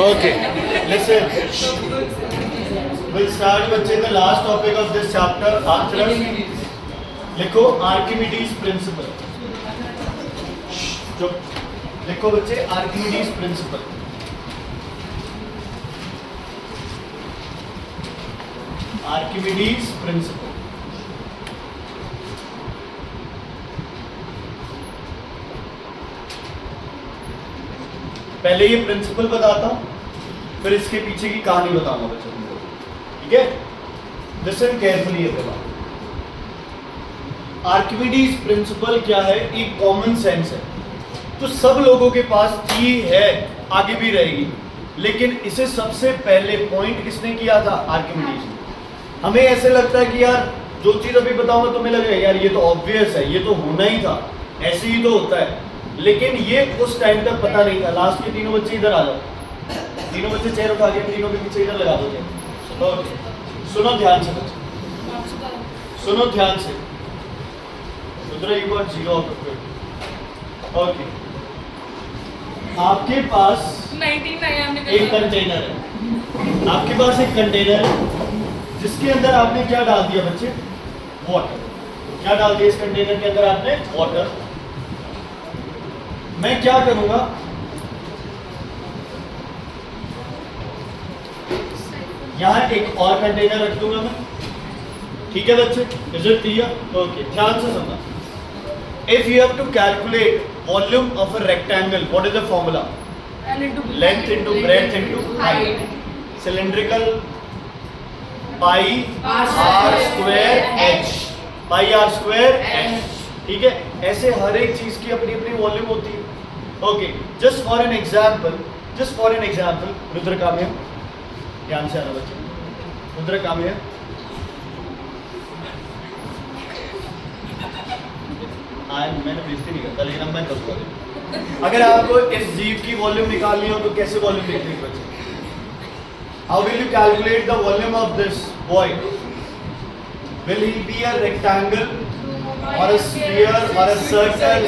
Okay, listen. We'll start बच्चे the last topic of this chapter. Archimedes. लिखो Archimedes principal. जो लिखो बच्चे आर्किमिडीज प्रिंसिपल. Archimedes principal. पहले ये प्रिंसिपल बताता हूं, फिर इसके पीछे की कहानी बताऊंगा बच्चों को. ठीक है, listen carefully everyone. Archimedes principal क्या है? एक कॉमन सेंस है, तो सब लोगों के पास थी, है, आगे भी रहेगी. लेकिन इसे सबसे पहले पॉइंट किसने किया था? आर्किमिडीज ने. हमें ऐसे लगता है कि यार जो चीज अभी बताऊंगा तुम्हें लगेगा यार ये तो ऑब्वियस है, ये तो होना ही था, ऐसे ही तो होता है. लेकिन ये उस टाइम तक पता नहीं था. लास्ट के तीनों बच्चे इधर आ जाओ. तीनों बच्चे चेयर उठा के तीनों के पीछे इधर लगा दो. ओके, सुनो ध्यान से बच्चे, सुनो ध्यान से. Rudra you got 0 out of 20. Okay, आपके पास 99 एक कंटेनर है. आपके पास एक कंटेनर है जिसके अंदर आपने क्या डाल दिया बच्चे? वाटर. क्या डाल दिया इस कंटेनर के अंदर आपने? वाटर. मैं क्या करूंगा? यहां एक और कंटेनर रख दूंगा मैं. ठीक है बच्चे, इज इट क्लियर? ओके, ध्यान से समझना. If you have to calculate volume of a rectangle, what is the formula? Length into breadth into height. Cylindrical pi r square h, pi r square h. ठीक है, ऐसे हर एक चीज की अपनी अपनी वॉल्यूम होती है. Okay, just for an example, just for an example. Rudra काम है, ध्यान से आना बच्चे. रुद्र काम है. मैंने बेइज्जती नहीं करता, लेकिन अब मैं करूँगा. अगर आपको इस जीव की वॉल्यूम निकालनी हो तो कैसे वॉल्यूम निकलेगी बच्चे? How will you calculate the volume of this boy? Will he be a rectangle or a sphere or a circle,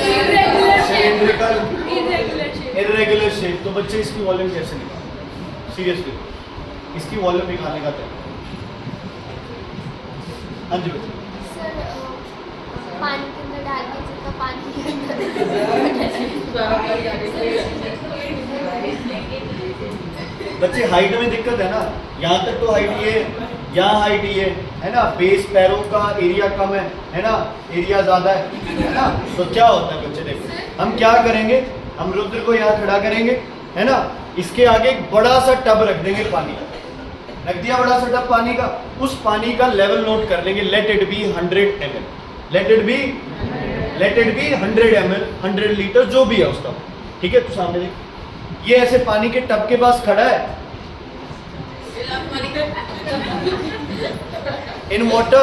cylindrical, irregular shape? तो बच्चे इसकी वॉल्यूम कैसे निकालें? सीरियसली इसकी वॉल्यूम निकालने का तरीका. हाँ जी बच्चे. सर पानी के अंदर डाल के जितना पानी के अंदर. बच्चे हाइट में दिक्कत है ना. यहाँ तक तो हाइट ये, यहाँ हाइट ये है ना. बेस पैरों का एरिया कम है ना, एरिया ज्यादा है ना. तो क्या होता है बच्चे? देखो हम क्या करेंगे, हम रुद्र को यहाँ खड़ा करेंगे है ना. इसके आगे एक बड़ा सा टब रख देंगे पानी का. रख दिया बड़ा सा टब पानी का. उस पानी का लेवल नोट कर लेंगे. Let it be 100 ml. Let it be 100 ml, 100 litre जो भी है उसका. ठीक है, तो सामने देखो ये ऐसे पानी के टब के पास खड़ा है. In water,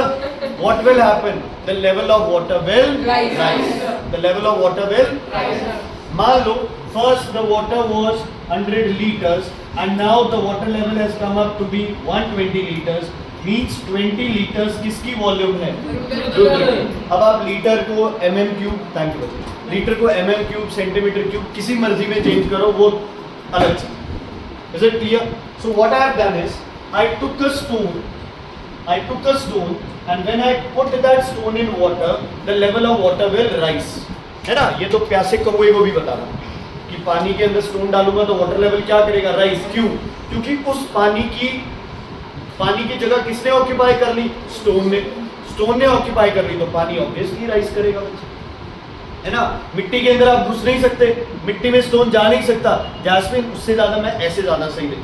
what will happen? The level of water will rise. The level of water will rise. मान लो first the water was 100 liters and now the water level has come up to be 120 liters. Means 20 liters किसकी volume है? रुद्र की. अब आप litre को mm cube, thank you बच्चे, litre को mm cube, centimetre cube किसी मर्जी में चेंज करो, वो अलग चीज. Is it clear? So what I have done is I took a stone and when I put that stone in water, the level of water will rise. है ना. ये तो प्यासे कौवे को भी बता रहा हूँ कि पानी के अंदर स्टोन डालूंगा तो वाटर लेवल क्या करेगा? राइज. क्यों? क्योंकि उस पानी की जगह किसने ऑक्यूपाई कर ली? स्टोन ने. स्टोन ने ऑक्यूपाई कर ली तो पानी ऑब्वियसली राइज करेगा बच्चे, है ना. मिट्टी के अंदर आप घुस नहीं सकते, मिट्टी में स्टोन जा नहीं सकता. जैस्मिन उससे ज्यादा मैं ऐसे ज्यादा सही नहीं.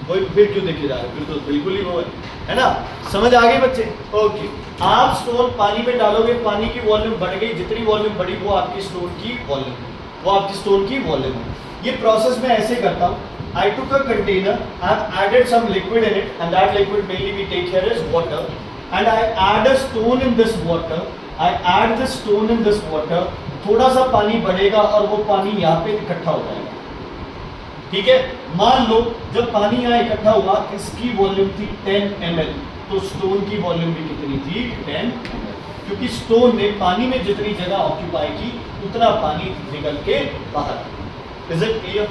कोई फिर क्यों देखे जा रहे? फिर तो बिल्कुल ही वो है ना. समझ आ गई बच्चे? ओके, आप स्टोन पानी में डालोगे, पानी की वॉल्यूम बढ़ गई. जितनी वॉल्यूम बढ़ी वो आपकी स्टोन की वॉल्यूम, वो आपकी स्टोन की वॉल्यूम है. ये प्रोसेस मैं ऐसे करता हूँ. I took a container, I have added some liquid in it, and that liquid mainly we take here is water, and I add a stone in this water. I add the stone in this water. थोड़ा सा पानी बढ़ेगा और वो पानी यहाँ पे इकट्ठा हो जाएगा. ठीक है, मान लो जब पानी यहाँ इकट्ठा हुआ, इसकी वॉल्यूम थी 10 ml, तो स्टोन की वॉल्यूम भी कितनी थी? 10 ml. क्योंकि स्टोन ने पानी में जितनी जगह ऑक्यूपाई की उतना पानी निकल के बाहर. Is it clear?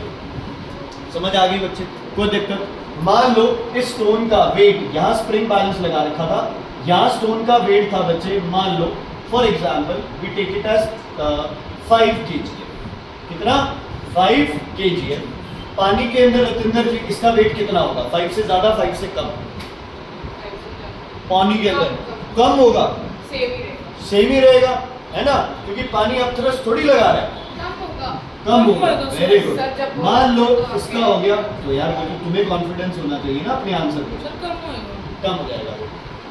समझ आ गई बच्चे? कोई दिक्कत? मान लो इस स्टोन का वेट, यहाँ स्प्रिंग बैलेंस लगा रखा था, यहाँ स्टोन का वेट था बच्चे, मान लो for example we take it as 5 kg। कितना? 5 kg। पानी के अंदर रतिंदर जी इसका वेट कितना होगा? 5 से ज्यादा, 5 से कम? पानी के अंदर कम होगा, सेम ही रहेगा, है ना, क्योंकि पानी अब थ्रस्ट थोड़ी लगा रहा है, कम होगा। Very good. मान लो इसका हो गया, तो यार क्योंकि तुम्हें कॉन्फिडेंस होना चाहिए ना अपने आंसर पे, कम हो जाएगा।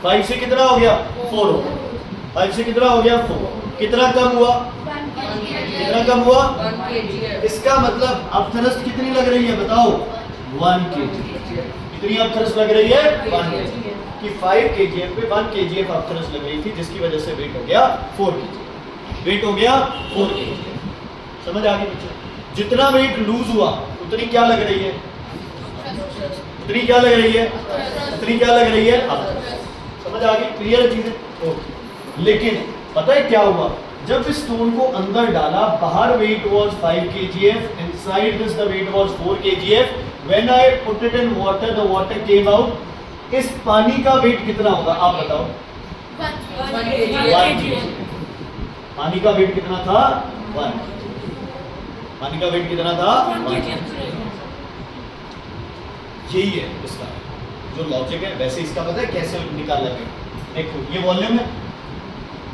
5 से कितना हो गया? 4 हो गया। 5 से कितना हो गया? 4। कितना कम हुआ? कितना कम हुआ? 1 kg। इसका मतलब अब थ्रस्ट कितनी लग रही है बताओ? 1 kg। कितनी अब थ्रस्ट लग रही है? 1 kg। कि 5 kgf पे 1 kgf अब थ्रस्ट लग रही थी, जिसकी वजह से वेट हो गया 4 kg। वेट हो गया 4 kg। समझ आ गई बच्चों? जितना वेट लूज हुआ उतनी क्या लग रही है? उतनी क्या लग रही है? उतनी क्या लग रही है? अब समझ आ गई? क्लियर चीजें? ओके। लेकिन पता है क्या हुआ? जब इस स्टोन को अंदर डाला, बाहर wait was 5 kgf, inside this the wait was 4 kgf। When I put it in water, the water came out. इस पानी का वेट कितना होगा आप बताओ? 1 1 kg। kg। पानी का वेट कितना था? 1 kg। पानी का वेट कितना था? 1 kg। यही है इसका जो लॉजिक है। वैसे इसका पता है कैसे निकाला गया? देखो ये वॉल्यूम है,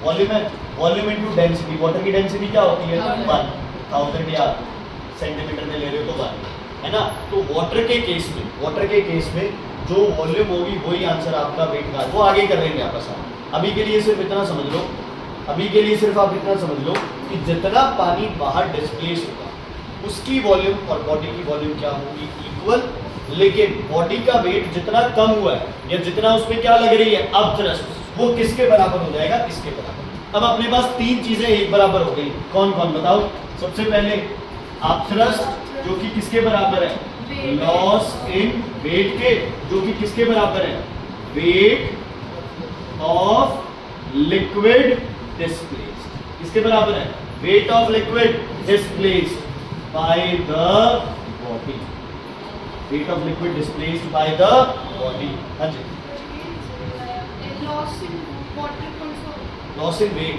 वॉल्यूम है, वॉल्यूम इनटू डेंसिटी। वाटर की डेंसिटी क्या होती है? 1000 या सेंटीमीटर में ले रहे हो तो 1 है ना। तो वाटर के केस में, वाटर के केस में जो वॉल्यूम होगी वही आंसर आपका वेट का, वो आगे कर लेंगे आपस में। अभी के लिए सिर्फ इतना समझ लो, अभी के लिए सिर्फ आप इतना समझ लो कि जितना पानी बाहर डिस्प्लेस होगा उसकी वॉल्यूम और बॉडी की वॉल्यूम क्या होगी? इक्वल। लेकिन बॉडी का वेट जितना कम हुआ है या जितना उसमें क्या लग रही है अब थ्रस्ट, वो किसके बराबर हो जाएगा? इसके बराबर। अब अपने पास 3 चीजें एक बराबर हो गई। कौन कौन बताओ? सबसे पहले आप थ्रस्ट जो कि किसके बराबर है? लॉस इन वेट के, जो कि किसके बराबर है? Weight of liquid displaced. किसके बराबर है? Weight of liquid displaced by the body. Wait of liquid displaced by the body. हाँ जी। लॉस इन वेट,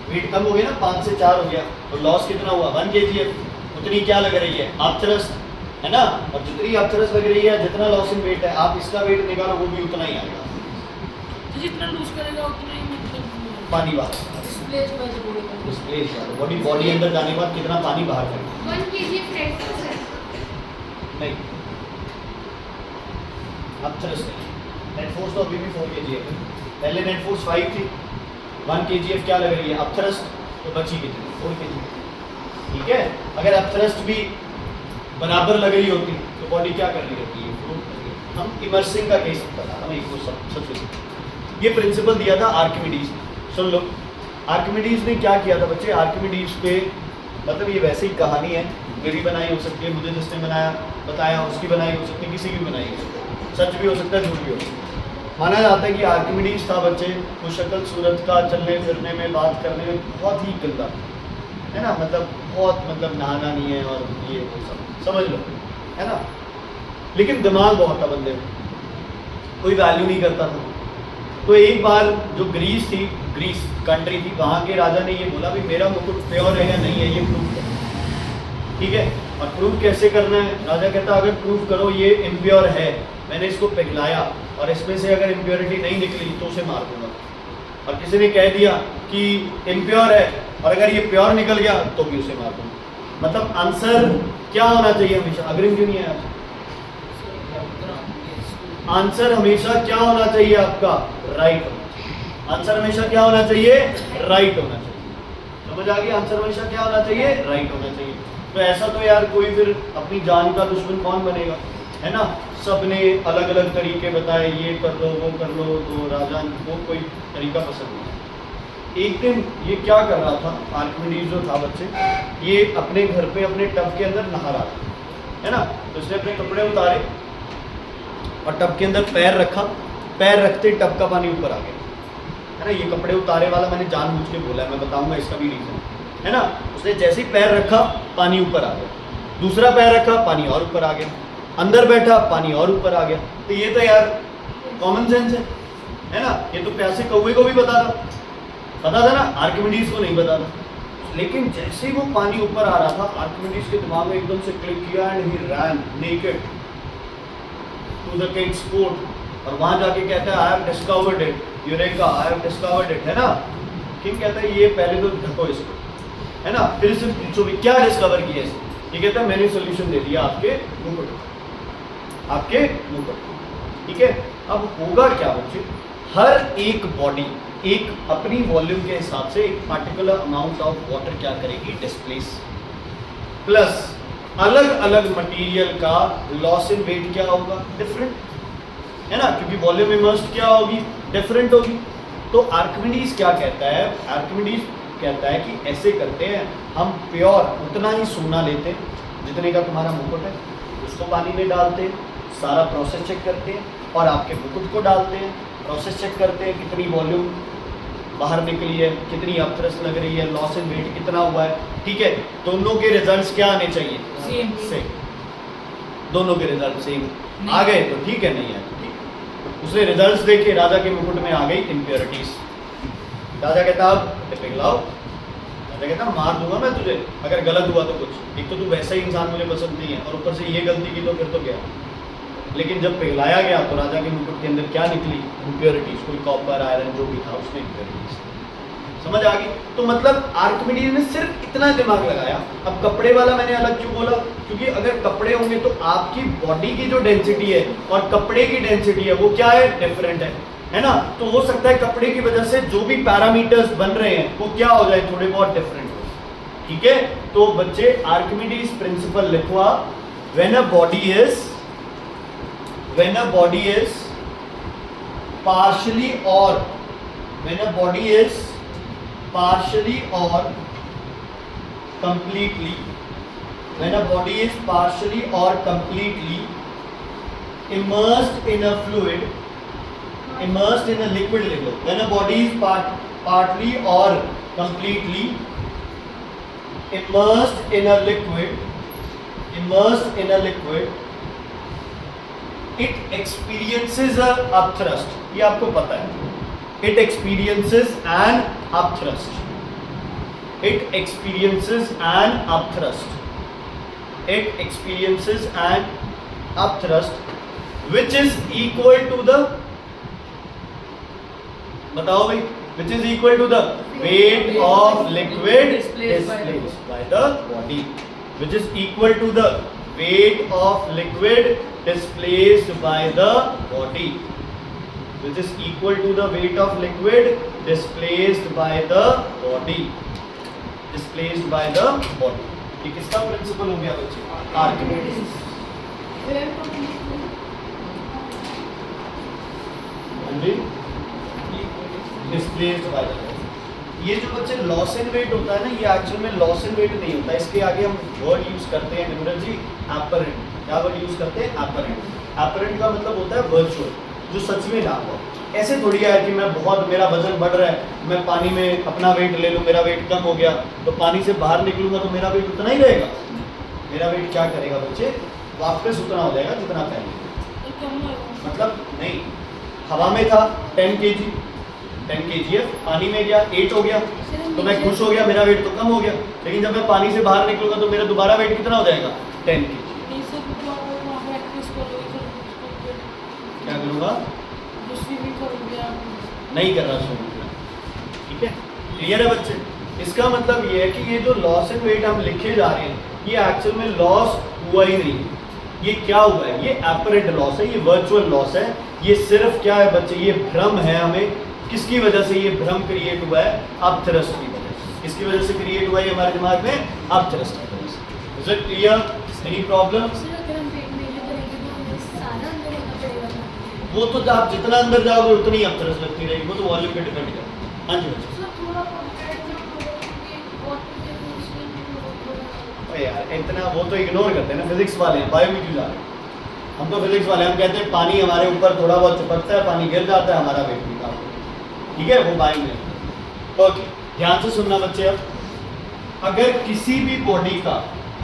वेट कम हो गया ना, 5 से 4 हो गया, तो लॉस कितना हुआ? 1 kgf। उतनी क्या लग रही है? अपथ्रस्ट, है ना। और जितनी अपथ्रस्ट लग रही है, जितना लॉस इन वेट है, आप इसका वेट निकालो वो भी उतना ही आएगा। तो जितना लूज करेगा उतना ही मतलब पानी बाहर डिस्प्लेस, बॉडी बॉडी अंदर जाने के बाद कितना पानी बाहर करेगा? 1 kg नहीं, अपथ्रस्ट नहीं। नेट फोर्स तो अभी भी 4 kgf है। पहले नेट फोर्स 5 थी, 1 kgf क्या लग रही है? अपथ्रस्ट, तो बची कितनी? 4 kgf। ठीक है। अगर अपथ्रस्ट भी बराबर लग रही होती तो बॉडी क्या कर रही होती है? हम इमर्सिंग का केस पता हमें एक सबसे ये प्रिंसिपल दिया था आर्किमिडीज ने। सुन लो, आर्किमिडीज ने क्या किया था बच्चे? आर्किमिडीज पे मतलब ये वैसे ही कहानी है, मेरी बनाई हो सकती है, मुझे जिसने बनाया बताया उसकी बनाई हो सकती है, किसी की भी बनाई हो सकती है, सच भी हो सकता है, झूठ भी हो सकता है। माना जाता है कि आर्किमिडीज था बच्चे, वो शक्ल सूरत का, चलने फिरने में, बात करने में बहुत ही गंदा है ना, मतलब बहुत मतलब नहाना नहीं है और ये वो सब समझ लो, है ना। लेकिन दिमाग बहुत था बंदे में, कोई वैल्यू नहीं करता था। तो एक बार जो ग्रीस थी, ग्रीस कंट्री थी, वहाँ के राजा ने ये बोला भी मेरा मुकुट प्योर है या नहीं है, ये प्रूव करो। ठीक है। और प्रूव कैसे करना है? राजा कहता अगर प्रूव करो ये इम्प्योर है, मैंने इसको पिघलाया और इसमें से अगर इम्प्योरिटी नहीं निकली तो उसे मार दूंगा। और किसी ने कह दिया कि इम्प्योर है और अगर ये प्योर निकल गया तो भी उसे मार दूंगा। मतलब आंसर क्या होना चाहिए हमेशा? अग्रिम क्यों नहीं है? आंसर हमेशा क्या होना चाहिए आपका? राइट होना चाहिए। आंसर हमेशा क्या होना चाहिए? राइट होना चाहिए। समझ आ गई? आंसर हमेशा क्या होना चाहिए? राइट होना चाहिए। तो ऐसा तो यार कोई फिर अपनी जान का दुश्मन कौन बनेगा, है ना। सबने अलग अलग तरीके बताए, ये कर लो वो कर लो, तो राजा को कोई तरीका पसंद नहीं। एक दिन ये क्या कर रहा था, आर्किमिडीज जो था बच्चे, ये अपने घर पे अपने टब के अंदर नहा रहा था, है ना। तो उसने अपने कपड़े उतारे और टब के अंदर पैर रखा, पैर रखते टब का पानी ऊपर आ गया, है ना। ये कपड़े उतारे वाला मैंने जानबूझ के बोला है, मैं बताऊंगा इसका भी रीज़न, है ना। उसने जैसे ही पैर रखा पानी ऊपर आ गया। दूसरा पैर रखा, पानी और ऊपर आ गया, अंदर बैठा, पानी और ऊपर आ गया। तो ये तो यार कॉमन सेंस है ना? ये तो प्यासे कौवे को भी पता था ना, आर्किमिडीज को नहीं पता था। लेकिन जैसे ही वो पानी ऊपर आ रहा था, आर्किमिडीज के दिमाग में एकदम से क्लिक किया and he ran naked to the king's court, और वहां जाके कहता है I have discovered it, eureka, I have discovered it, है ना? किंग कहता है ये पहले तो ढको इसको, है ना? फिर इससे पूछो भी क्या डिस्कवर किया इसे। ये कहता है मैंने सॉल्यूशन दे दिया आपके मुकुट, आपके मुकुट। ठीक है, अब होगा क्या बच्चे, हर एक बॉडी एक अपनी वॉल्यूम के हिसाब से एक पार्टिकुलर अमाउंट ऑफ वाटर क्या करेगी, डिस्प्लेस, प्लस अलग अलग मटेरियल का लॉस इन वेट क्या होगा, डिफरेंट, है ना? क्योंकि वॉल्यूम इमर्स्ड क्या होगी, डिफरेंट होगी। तो आर्किमिडीज क्या कहता है, आर्किमिडीज कहता है कि ऐसे करते हैं, हम प्योर उतना ही सोना लेते हैं जितने का तुम्हारा मुकुट है, उसको पानी में डालते हैं, सारा प्रोसेस चेक करते हैं, और आपके मुकुट को डालते हैं, प्रोसेस चेक करते हैं कितनी वॉल्यूम बाहर निकली है, कितनी अपथ्रस्ट लग रही है, लॉस इन वेट कितना हुआ है। ठीक है, दोनों के रिजल्ट्स क्या आने चाहिए, सेम। दोनों के रिजल्ट सेम आ गए तो ठीक है, नहीं है तो ठीक। उसने रिजल्ट्स देखे, राजा के मुकुट में आ गई इम्प्योरिटीज। राजा कहता अब पिघलाओ, राजा कहता मार दूंगा मैं तुझे अगर गलत हुआ तो कुछ, एक तो तू वैसा ही इंसान मुझे पसंद नहीं है, और ऊपर से ये गलती की तो फिर तो गया। लेकिन जब पिघलाया गया तो राजा के मुकुट के अंदर क्या निकली, इम्प्योरिटीज, कोई कॉपर आयरन जो भी था उसमें इम्प्योरिटीज। समझ आ गई? तो मतलब आर्किमिडीज ने सिर्फ इतना दिमाग लगाया। अब कपड़े वाला मैंने अलग क्यों बोला, क्योंकि अगर कपड़े होंगे तो आपकी बॉडी की जो डेंसिटी है और कपड़े की डेंसिटी है वो क्या है, डिफरेंट है ना? तो हो सकता है कपड़े की वजह से जो भी पैरामीटर्स बन रहे हैं वो क्या हो जाए, थोड़े बहुत डिफरेंट हो। ठीक है, तो बच्चे आर्किमिडीज प्रिंसिपल लिखो आप, when a body is partially or when a body is partially or completely, when a body is partially or completely immersed in a fluid, immersed in a liquid, when a body is partly or completely immersed in a liquid, it experiences a upthrust. ये आपको पता है, it experiences an upthrust, it experiences an upthrust, it experiences an upthrust which is equal to the, बताओ भाई, which is equal to the weight of liquid displaced by the body, which is equal to the weight of liquid displaced by the body, which is equal to the weight of liquid displaced by the body, displaced by the body। ये किसका principal हो गया बच्चे, Archimedes. Displaced by the body. ये जो बच्चे loss in wait होता है ना, ये एक्चुअल में लॉस इन वेट नहीं होता है। इसके आगे हम वर्ड यूज करते हैं निम्रत जी, एपरेंट। क्या वर्ड यूज करते हैं, एपरेंट। एपरेंट का मतलब होता है वर्चुअल, जो सच में ना हो। ऐसे थोड़ी है कि मैं बहुत, मेरा वजन बढ़ रहा है, मैं पानी में अपना वेट ले लूँ, मेरा वेट कम हो गया तो पानी से बाहर निकलूंगा तो मेरा वेट उतना ही रहेगा। मेरा वेट क्या करेगा बच्चे, वापस उतना हो जाएगा जितना पहले। मतलब नहीं, हवा में था 10 kg, 10 kg पानी में गया 8 हो गया तो मैं खुश हो गया, मेरा वेट तो कम हो गया। लेकिन जब मैं पानी से बाहर निकलूंगा तो मेरा दोबारा वेट कितना हो जाएगा, 10 kg। क्या करूँगा, नहीं कर रहा स्विमिंग। ठीक है, क्लियर है बच्चे? इसका मतलब ये है कि ये जो लॉस इन वेट हम लिखे जा रहे हैं, ये एक्चुअल में लॉस हुआ ही नहीं। ये क्या हुआ है, ये एपरेंट लॉस है, ये वर्चुअल लॉस है। ये सिर्फ क्या है बच्चे, ये भ्रम है। हमें किसकी वजह से ये भ्रम क्रिएट हुआ है, अपथ्रस्ट की वजह से। किसकी वजह से क्रिएट हुआ है हमारे दिमाग में, अपथ्रस्ट की वजह से। Is it clear? Any problem? वो तो आप जितना अंदर जाओगे उतनी अपथ्रस्ट लगती रहेगी, वो तो वॉल्यूम पे डिपेंड करता है। हाँ जी बच्चे। यार इतना वो तो इग्नोर करते हैं ना, फिजिक्स वाले हैं, बायो में क्यों जा रहे हैं? हम तो फिजिक्स वाले, हम कहते हैं पानी हमारे ऊपर थोड़ा बहुत चिपकता है, पानी गिर जाता है, हमारा वेट भी कम। ठीक है, वो बायो में। ओके, ध्यान से सुनना बच्चे। अब अगर किसी भी बॉडी का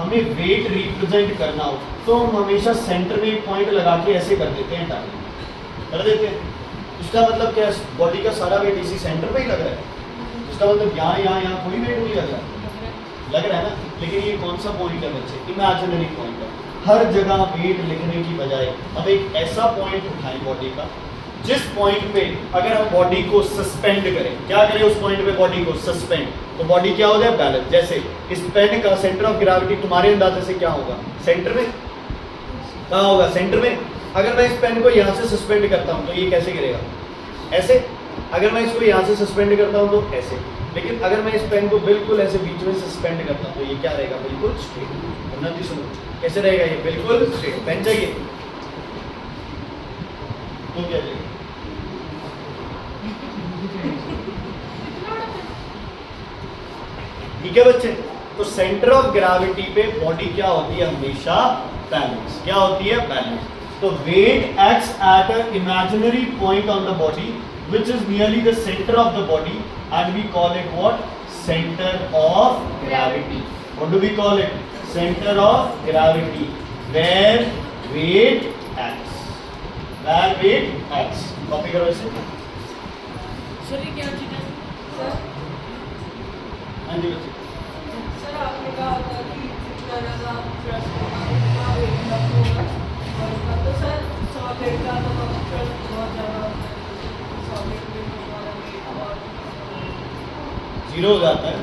हमें वेट रिप्रेजेंट करना हो तो हम हमेशा सेंटर में एक पॉइंट लगा के ऐसे कर देते हैं, कर देते हैं। इसका मतलब क्या है, बॉडी का सारा वेट इसी सेंटर पे ही लग रहा है। इसका मतलब यहाँ कोई वेट नहीं लग रहा है ना। लेकिन ये कौन सा पॉइंट है बच्चे, इमेजिनरी पॉइंट है। हर जगह वेट लिखने की बजाय अब एक ऐसा पॉइंट उठाएं बॉडी का जिस पॉइंट पे अगर हम बॉडी को सस्पेंड करें, क्या करें उस पॉइंट पे बॉडी को सस्पेंड, तो बॉडी क्या हो जाए, बैलेंस। जैसे इस पेन का सेंटर ऑफ ग्रेविटी तुम्हारे अंदाजे से क्या होगा, सेंटर में। कहाँ होगा, सेंटर में। अगर मैं इस पेन को यहाँ से सस्पेंड करता हूँ तो ये कैसे गिरेगा, ऐसे। अगर मैं इसको यहाँ से सस्पेंड करता हूँ तो ऐसे। लेकिन अगर मैं इस पेन को बिल्कुल ऐसे बीच में सस्पेंड करता हूँ तो ये क्या रहेगा, बिल्कुल स्ट्रेट। उन्नति सुनो, कैसे रहेगा ये, बिल्कुल स्ट्रेट। पेन चाहिए तो क्या चाहिए, ठीक है बच्चे। तो सेंटर ऑफ ग्रेविटी पे बॉडी क्या होती है, हमेशा बैलेंस। क्या होती है, बैलेंस। तो weight acts at a imaginary point on the body which is nearly the center of the body and we call it what, center of gravity. What do we call it, center of gravity, where weight acts, where weight acts. Copy करो इसे। Sir ये क्या चीज है sir? हाँ जी बच्चे। Sir आपने कहा था कि जितना ज़्यादा ट्रस्ट होगा उतना वेट कम होगा, और तो सर सॉलिड का तो ट्रस्ट बहुत ज़्यादा होता है, सॉलिड में हमारा वेट बहुत जीरो हो जाता है।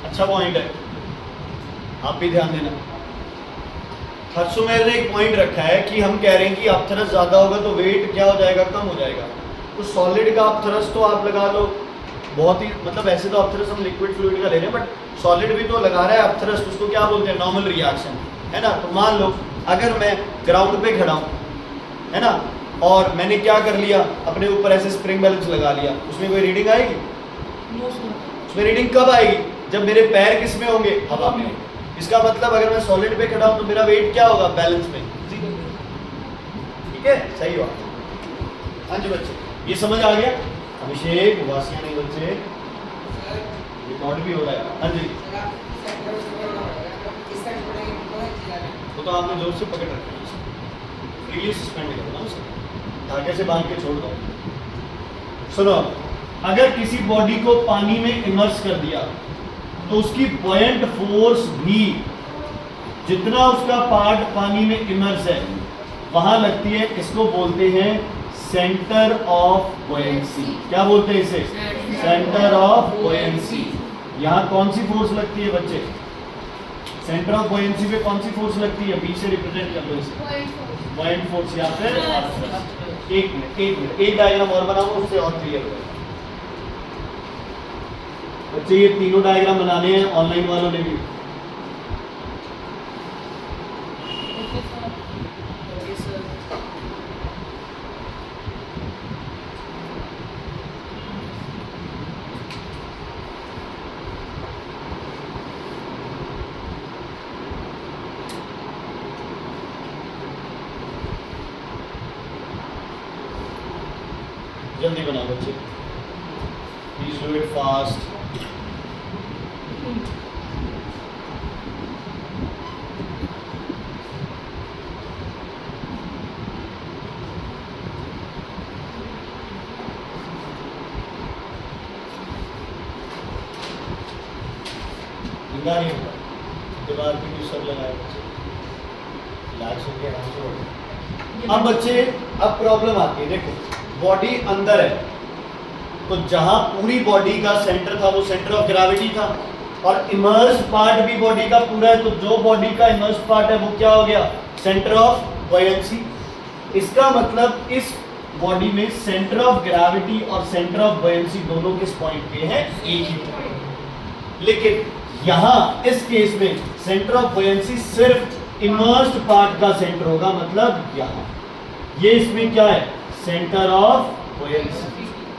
अच्छा पॉइंट है, आप भी ध्यान देना। हर्षुमेर ने एक पॉइंट रखा है कि हम कह रहे हैं कि अपथरस ज्यादा होगा तो वेट क्या हो जाएगा, कम हो जाएगा। तो सॉलिड का अपथरस तो आप लगा लो बहुत ही, मतलब ऐसे तो अपथरस हम लिक्विड फ्लूइड का ले रहे हैं, बट सॉलिड भी तो लगा रहा है अपथरस, उसको क्या बोलते हैं, नॉर्मल रिएक्शन, है ना। तो मान लो अगर मैं ग्राउंड पे खड़ा हूँ, है ना, और मैंने क्या कर लिया, अपने ऊपर ऐसे स्प्रिंग बैलेंस लगा लिया, उसमें कोई रीडिंग आएगी, नो सर। उसमें रीडिंग कब आएगी, जब मेरे पैर किस में होंगे, हवा में। इसका मतलब अगर मैं सॉलिड पे खड़ा हूं तो मेरा वेट क्या होगा, बैलेंस में। ठीक है, सही बात। हाँ जी बच्चे, ये समझ आ गया। अभिषेक, वासिया नहीं बच्चे, रिकॉर्ड भी हो रहा है। हाँ जी, तो आपने जोर से पकड़ रखा है, फ्रीली सस्पेंड करो ना उसे, धागे से बांध के छोड़ दो। सुनो, अगर किसी बॉडी को पानी में इमर्स कर दिया तो उसकी बॉयंट फोर्स भी जितना उसका पार्ट पानी में इमर्स है वहां लगती है। इसको बोलते हैं सेंटर ऑफ बॉयंसी। क्या बोलते हैं इसे, सेंटर ऑफ बॉयंसी। यहाँ कौन सी फोर्स लगती है बच्चे, सेंटर ऑफ बॉयंसी पे कौन सी फोर्स लगती है, बी से रिप्रेजेंट कर दो इसे, बॉयंट फोर्स। या फिर एक मिनट एक डायग्राम और बनाओ, उससे और क्लियर होगा बच्चे। ये तीनों डायग्राम बनाने हैं ऑनलाइन वालों ने भी। Okay sir. जल्दी बनाओ बच्चे, प्लीज डू इट फास्ट। नहीं होगा, दीवार पे भी सब लगाए बच्चे, रिलैक्स होके आराम से बैठो। अब बच्चे, अब प्रॉब्लम आती है, देखो बॉडी अंदर है तो जहां पूरी बॉडी का सेंटर था वो सेंटर ऑफ ग्रेविटी था, और इमर्स पार्ट भी बॉडी का पूरा है, तो जो बॉडी का इमर्स पार्ट है वो क्या हो गया, सेंटर ऑफ बॉयंसी। इसका मतलब इस बॉडी में सेंटर ऑफ ग्रेविटी और सेंटर ऑफ बॉयंसी दोनों किस पॉइंट पे है, एक ही पॉइंट। लेकिन यहाँ इस केस में सेंटर ऑफ बॉयंसी सिर्फ इमर्स्ड पार्ट का सेंटर होगा, मतलब यहाँ। ये इसमें क्या है, सेंटर ऑफ बॉयंसी।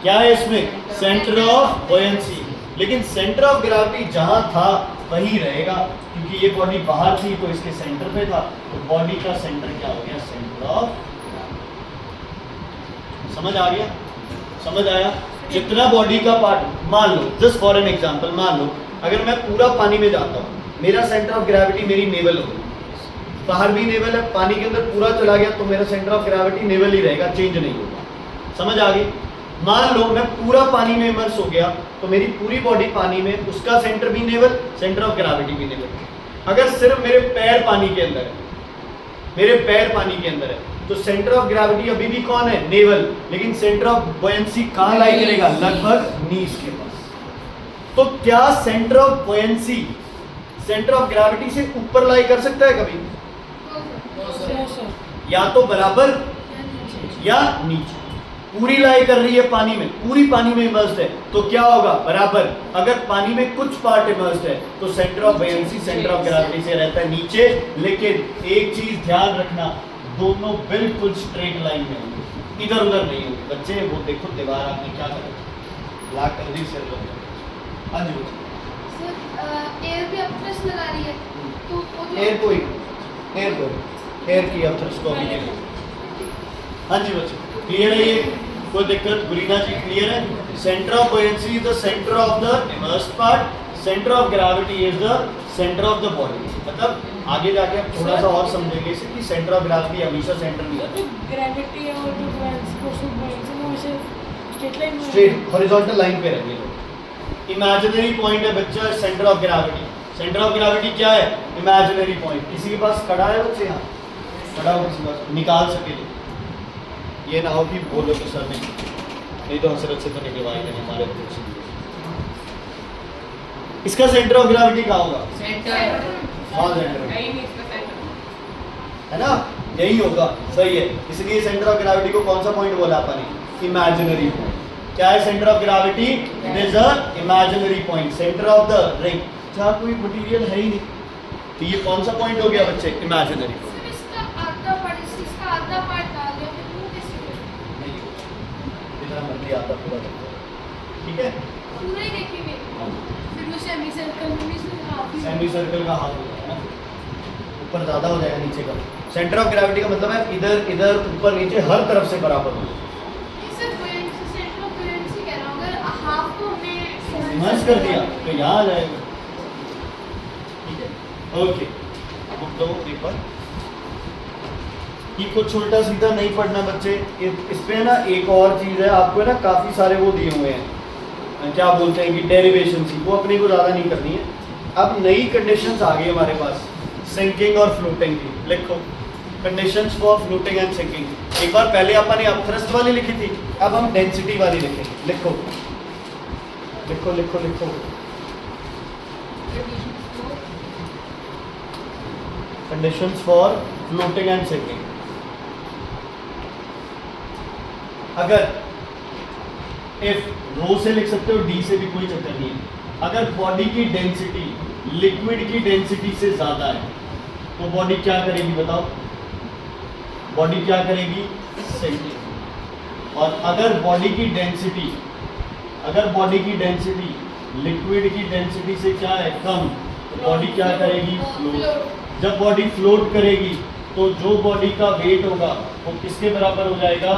क्या है इसमें, सेंटर ऑफ बॉयंसी। लेकिन सेंटर ऑफ ग्रेविटी जहां था वही रहेगा, क्योंकि ये बॉडी बाहर थी तो इसके सेंटर पे था, तो बॉडी का सेंटर क्या हो गया, सेंटर ऑफ। समझ आ गया, समझ आया। जितना बॉडी का पार्ट, मान लो जस्ट फॉर एन एग्जांपल, मान लो अगर मैं पूरा पानी में जाता हूँ, मेरा सेंटर ऑफ ग्रेविटी मेरी नेवल होगी, बाहर भी नेवल है, पानी के अंदर पूरा चला गया तो मेरा सेंटर ऑफ ग्रेविटी नेवल ही रहेगा, चेंज नहीं होगा। समझ आ गई? मान लो मैं पूरा पानी में इमर्स हो गया तो मेरी पूरी बॉडी पानी में, उसका सेंटर भी नेवल, सेंटर ऑफ ग्रेविटी भी नेवल। अगर सिर्फ मेरे पैर पानी के अंदर है, मेरे पैर पानी के अंदर है, तो सेंटर ऑफ ग्रेविटी अभी भी कौन है? नेवल, लेकिन सेंटर ऑफ बुयंसी कहाँ लाई करेगा? लगभग नीज के पास। तो क्या centre of buoyancy centre of gravity से ऊपर लाई कर सकता है कभी? सर या तो बराबर या नीचे। पूरी लाई कर रही है पानी में, पूरी पानी में इमर्स्ड है, तो क्या होगा? बराबर। अगर पानी में कुछ पार्ट इमर्स्ड है तो centre of buoyancy centre of gravity से रहता है नीचे। लेकिन एक चीज ध्यान रखना, दोनों बिल्कुल स्ट्रेट लाइन में होंगे, इधर उधर नहीं होंगे। बच्चे वो देखो दीवार आपने क्या करा, लाख कर दी सिर लोग। हाँ जी बच्चे, सर एयर भी अब प्रेस लगा रही है तो वो जो- एयर की अब थ्रस्ट को अभी नहीं लगा। हाँ जी बच्चे, क्लियर है ये? कोई दिक्कत? गुरीना जी क्लियर है? Centre of buoyancy is the centre of the immersed part, centre of gravity is the centre of the body. मतलब आगे जाके आप थोड़ा सा और समझेंगे इसे कि सेंटर ऑफ ग्रेविटी हमेशा सेंटर नहीं जो ग्रेविटी है और जो बुयंसी वो वैसे स्ट्रेट लाइन में स्ट्रेट हॉरिजॉन्टल लाइन पे रहेंगे लोग। इमेजिनरी पॉइंट है बच्चा centre of gravity. Centre of gravity क्या है? Imaginary point. किसी के पास कड़ा है बच्चे? यहाँ कड़ा हो किसी के पास, निकाल सके तो। ये ना हो कि बोलो कि सर नहीं तो हसरत से तो निकलवाएंगे हमारे कुछ। इसका सेंटर ऑफ ग्रेविटी कहाँ होगा? हाँ सेंटर है ना, यही होगा। सही है, इसलिए सेंटर ऑफ ग्रेविटी को कौन सा पॉइंट बोला अपन ने? Imaginary point. क्या है centre of gravity? It is a imaginary point, centre of the ring. जहाँ कोई मटेरियल है ही नहीं, तो ये कौन सा पॉइंट हो गया बच्चे? इमेजिनरी। सर इसका आधा पार्ट, इसका आधा पार्ट डाल दिया फिर वो कैसे करें? नहीं इतना मर्जी आता पूरा करता है, ठीक है? पूरा ही देखेंगे फिर वो सेमी सर्कल में भी हाफ ही सेमी सर्कल का हाफ हो जाएगा ना, ऊपर ज़्यादा हो जाएगा नीचे का। सेंटर ऑफ ग्रेविटी का मतलब है इधर इधर ऊपर नीचे हर तरफ से बराबर हो। नहीं सर बुयंसी सेंटर ऑफ बुयंसी कह रहा हूँ, अगर हाफ को हमने इमर्स कर दिया तो यहाँ आ जाएगा, ठीक है? ओके, अब तो एक बार को छोटा सीधा नहीं पढ़ना बच्चे। इस पे ना एक और चीज़ है, आपको ना काफ़ी सारे वो दिए हुए हैं, क्या बोलते हैं कि डेरिवेशन सी, वो अपने को ज़्यादा नहीं करनी है। अब नई कंडीशंस आ गई हमारे पास, सिंकिंग और फ्लोटिंग की। लिखो conditions for floating and sinking. एक बार पहले अपन ने अपथ्रस्ट वाली लिखी थी, अब हम डेंसिटी वाली लिखेंगे। लिखो लिखो लिखो लिखो conditions for floating and sinking. अगर इफ रो से लिख सकते हो, डी से भी कोई चक्कर नहीं है। अगर बॉडी की डेंसिटी लिक्विड की डेंसिटी से ज्यादा है तो बॉडी क्या करेगी बताओ? बॉडी क्या करेगी? सिंकिंग। और अगर बॉडी की डेंसिटी लिक्विड की डेंसिटी से क्या है? कम, तो बॉडी क्या करेगी? फ्लोट। जब बॉडी फ्लोट करेगी तो जो बॉडी का वेट होगा वो किसके बराबर हो जाएगा?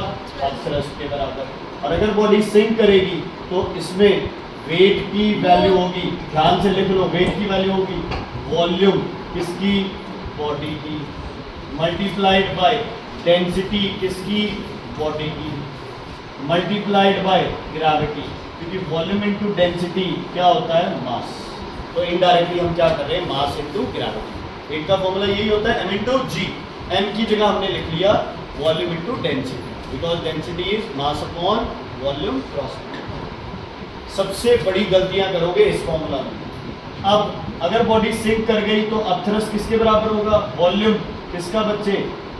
थ्रस्ट के बराबर। और अगर बॉडी सिंक करेगी तो इसमें वेट की वैल्यू होगी, ध्यान से लिख लो, वेट की वैल्यू होगी वॉल्यूम किसकी? बॉडी की, मल्टीप्लाइड बाय डेंसिटी किसकी? बॉडी की, मल्टीप्लाइड बाय ग्रेविटी, क्योंकि वॉल्यूम इनटू डेंसिटी क्या होता है? मास। तो इनडायरेक्टली हम क्या कर रहे हैं? Mass into gravity. वेट का फॉर्मूला यही होता है, m इनटू जी। m की जगह हमने लिख लिया volume into density, because density is mass upon volume cross. सबसे बड़ी गलतियां करोगे इस फॉर्मूला में। अब अगर बॉडी सिंक कर गई तो अपथ्रस्ट किसके बराबर होगा? वॉल्यूम किसका बच्चे?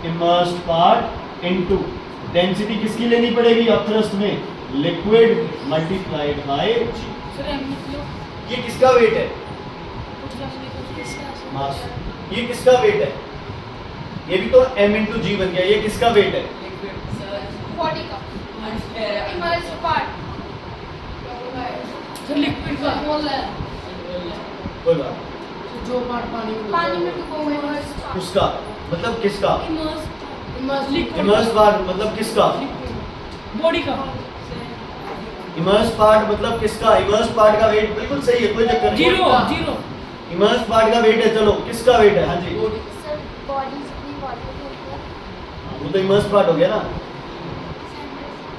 इमर्स्ड पार्ट इनटू डेंसिटी किसकी लेनी पड़ेगी अपथ्रस्ट में? Liquid multiplied by G. Sir M मतलब ये किसका वेट है? कुछ क्लास में कुछ किसका मास। ये किसका वेट है? ये भी तो m इंटू जी बन गया। ये किसका वेट है? बॉडी का इमर्स पार्ट सर लिक्विड का बोल रहा है कोई बात जो पार्ट पानी में डूबा हुआ इमर्स पार्ट। उसका मतलब किसका? इमर्स लिक्विड इमर्स पार्ट मतलब किसका? बॉडी का इमर्स पार्ट मतलब किसका? इमर्स पार्ट का वेट बिल्कुल सही है, कोई चक्कर नहीं। जीरो जीरो इमर्स पार्ट का वेट है, चलो किसका वेट है? हाँ जी, सर बॉडी जितनी वॉल्यूम होती है वो तो इमर्स पार्ट हो गया ना।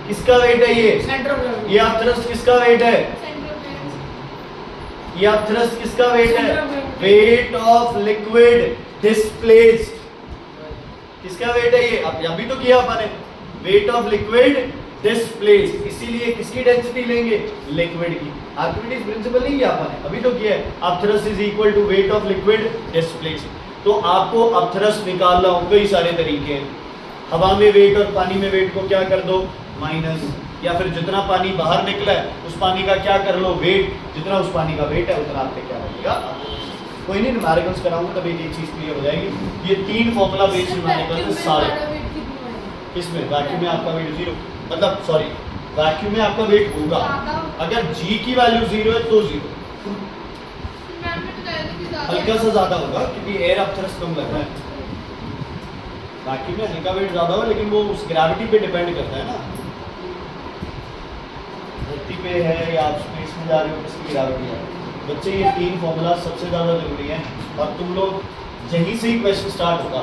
किसका वेट है ये? Centre of gravity. ये आप थ्रस्ट किसका वेट है? सेंटर ऑफ ग्रेविटी ये आप थ्रस्ट किसका वेट है? Center of gravity. Wait of liquid displaced. किसका वेट है ये? अब अभी तो किया अपने, वेट ऑफ लिक्विड डिस्प्लेस्ड। इसीलिए किसकी डेंसिटी लेंगे? लिक्विड की। आर्किमिडीज प्रिंसिपल नहीं किया अपने, अभी तो किया है। अब thrust is equal to weight of liquid displaced. तो आपको अब थ्रस्ट निकालना हो, कई सारे तरीके हैं। हवा में वेट और पानी में वेट को क्या कर दो? माइनस, या फिर जितना पानी बाहर निकला है उस पानी का क्या कर लो? वेट। जितना उस पानी का वेट है उतना आप पे क्या लगेगा? कोई नहीं, न्यूमेरिकल्स कराऊंगा तब एक चीज क्लियर हो जाएगी। ये 3 फॉर्मूला बेस्ड न्यूमेरिकल्स है सारे। इसमें वैक्यूम में आपका वेट 0, मतलब सॉरी, वैक्यूम में आपका वेट होगा अगर g की वैल्यू 0 है तो 0, हल्का सा ज्यादा होगा क्योंकि एयर ऑफ थ्रस्ट कम लग रहा है। वैक्यूम में हल्का वेट ज्यादा होगा, लेकिन वो उस ग्रेविटी पे डिपेंड करता है ना, धरती पे है या आप स्पेस में जा रहे हो, किसकी ग्रेविटी है। बच्चे ये 3 फॉर्मूला सबसे ज़्यादा जरूरी है, और तुम लोग यहीं से ही क्वेश्चन स्टार्ट होगा।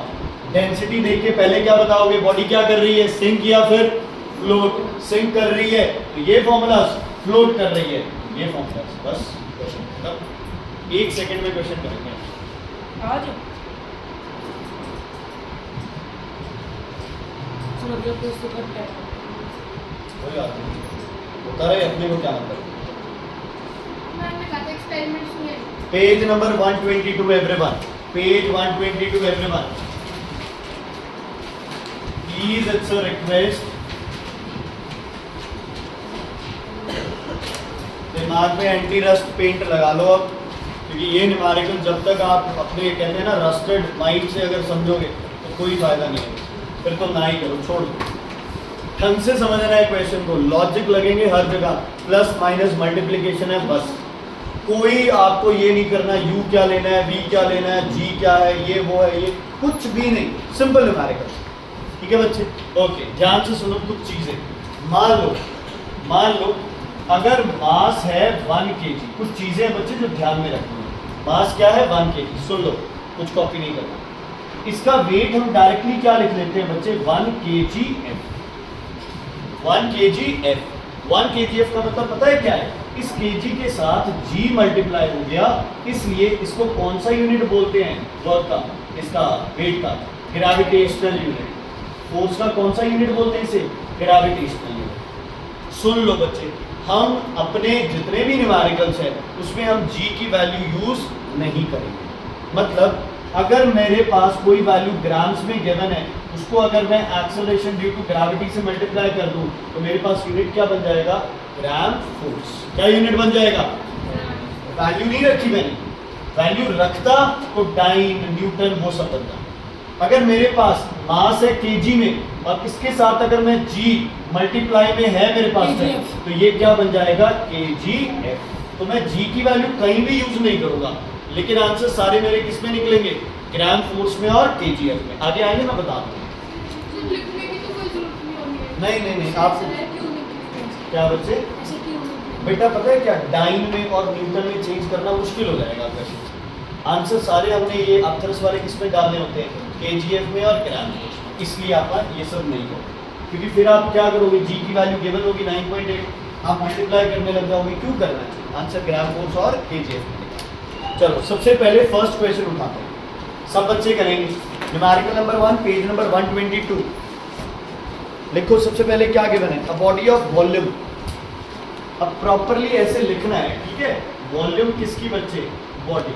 डेंसिटी देख के पहले क्या बताओगे? बॉडी क्या कर रही है? सिंक या फिर फ्लोट? सिंक कर रही है तो ये फॉर्मूलाज, फ्लोट कर रही है ये फॉर्मूलाज। बस क्वेश्चन खत्म, 1 सेकंड में क्वेश्चन करेंगे। आज चलो ये कुछ तो करते हैं। कोई बात नहीं, होता रहे, अपने को क्या मतलब। मैंने कहा था एक्सपेरिमेंट्स में page number 122 everyone, page 122 everyone, please it's a request. दिमाग में एंटी रस्ट पेंट लगा लो अब, क्योंकि ये न्यूमेरिकल जब तक आप अपने कहते हैं ना रस्टेड माइंड से अगर समझोगे तो कोई फायदा नहीं है, फिर तो ना ही करो, छोड़ दो। ढंग से समझना है क्वेश्चन को, लॉजिक लगेंगे हर जगह, प्लस माइनस मल्टीप्लिकेशन है बस। कोई आपको ये नहीं करना u क्या लेना है, v क्या लेना है, g क्या है, ये वो है, ये कुछ भी नहीं, सिंपल न्यूमेरिकल। ठीक है बच्चे? ओके, ध्यान से सुनो कुछ चीजें। मान लो अगर मास है 1 kg, कुछ चीजें हैं बच्चे जो ध्यान में रखनी है। मास क्या है? 1 kg। सुन लो, कुछ कॉपी नहीं करना। इसका वेट हम डायरेक्टली क्या लिख लेते हैं बच्चे? 1 kgf। 1 kgf, 1 kgf का मतलब पता है क्या है? इस kg के साथ g मल्टीप्लाई हो गया, इसलिए इसको कौन सा यूनिट बोलते हैं? वर्क का, इसका वेट का ग्रेविटेशनल यूनिट। फोर्स का कौन सा यूनिट बोलते हैं इसे? Gravitational unit. सुन लो बच्चे, हम अपने जितने भी न्यूमेरिकल्स हैं उसमें हम g की वैल्यू यूज नहीं करेंगे। मतलब अगर मेरे पास कोई वैल्यू ग्राम्स में गिवन है, उसको अगर मैं एक्सेलरेशन ड्यू टू ग्रेविटी से मल्टीप्लाई कर दूं तो मेरे पास यूनिट क्या बन जाएगा? Gram force. क्या यूनिट बन जाएगा? वैल्यू नहीं रखी मैंने, वैल्यू रखता तो डाइन, न्यूटन, वो सब बनता। अगर मेरे पास मास है केजी में और इसके साथ अगर मैं g मल्टीप्लाई में है मेरे पास है, तो ये क्या बन जाएगा? kgf। तो मैं g की वैल्यू कहीं भी यूज नहीं करूंगा, लेकिन आंसर सारे मेरे किस में निकलेंगे? ग्राम फोर्स में और kgf में। आगे आएंगे मैं बता दूंगा। लिखने की तो कोई जरूरत नहीं होगी। नहीं आप क्यों नहीं? क्या बच्चे? ऐसे क्यों नहीं? बेटा पता है क्या, डाइन में और न्यूटन में चेंज करना मुश्किल हो जाएगा क्वेश्चन। आंसर सारे हमने ये अपथरस वाले किस में डालने होते हैं? kgf में और ग्राम फोर्स में। इसलिए आप ये सब नहीं करोगे, क्योंकि फिर आप क्या करोगे? g की वैल्यू गिवन होगी 9.8, आप मल्टीप्लाई करने लग जाओगे। क्यों करना है? आंसर ग्राम फोर्स और kgf में। चलो सबसे पहले फर्स्ट क्वेश्चन उठाते हैं, सब बच्चे करेंगे। Numerical number 1, page number 122। लिखो सबसे पहले क्या गिवन है? A body of volume. अब प्रॉपरली ऐसे लिखना है, ठीक है? वॉल्यूम किसकी बच्चे? बॉडी।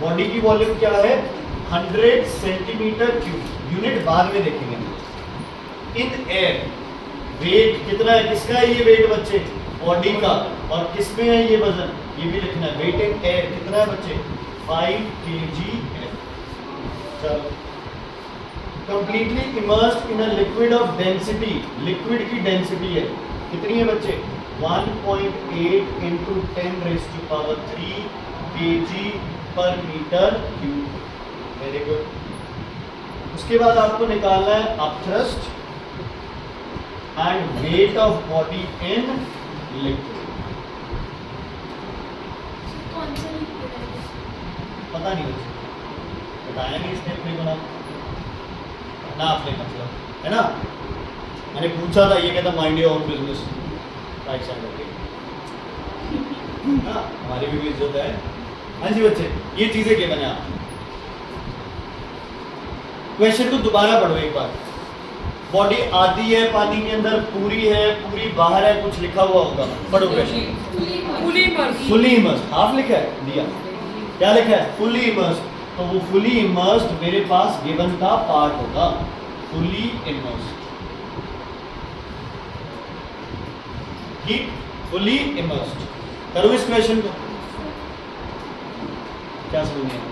बॉडी की वॉल्यूम क्या है? 100 सेंटीमीटर क्यूब। यूनिट बाद में देखेंगे। इन एयर वेट कितना है? किसका है ये वेट बच्चे? बॉडी का। और किसमें है ये वजन? ये भी लिखना है। वेट इन एयर कितना है बच्चे? 5 kgf। चलो, completely immersed in a liquid of density. Liquid की डेंसिटी है कितनी है बच्चे? 1.8 इंटू 10⁻³ kg पर मीटर क्यूब। Very good. उसके बाद आपको निकालना है upthrust and weight of body in liquid. कौन सा लिक्विड है? पता नहीं मुझे, बताया नहीं इसने अपने को ना अपने मतलब, है ना। मैंने पूछा था, ये कहता mind your own business, right side okay. हाँ, हमारी भी इज्जत है। हाँ जी बच्चे, ये चीजें क्या बने आप क्वेश्चन को दोबारा पढ़ो एक बार। बॉडी आधी है पानी के अंदर, पूरी है, पूरी बाहर है, कुछ लिखा हुआ होगा, पढ़ो question. Fully immersed. Fully immersed, half लिखा है दिया, क्या लिखा है? Fully immersed. तो वो फुली इमर्स्ड मेरे पास गिवन का पार्ट होगा, फुली इमर्स्ड, ठीक, फुली इमर्स्ड। करो इस क्वेश्चन को, क्या समझ में?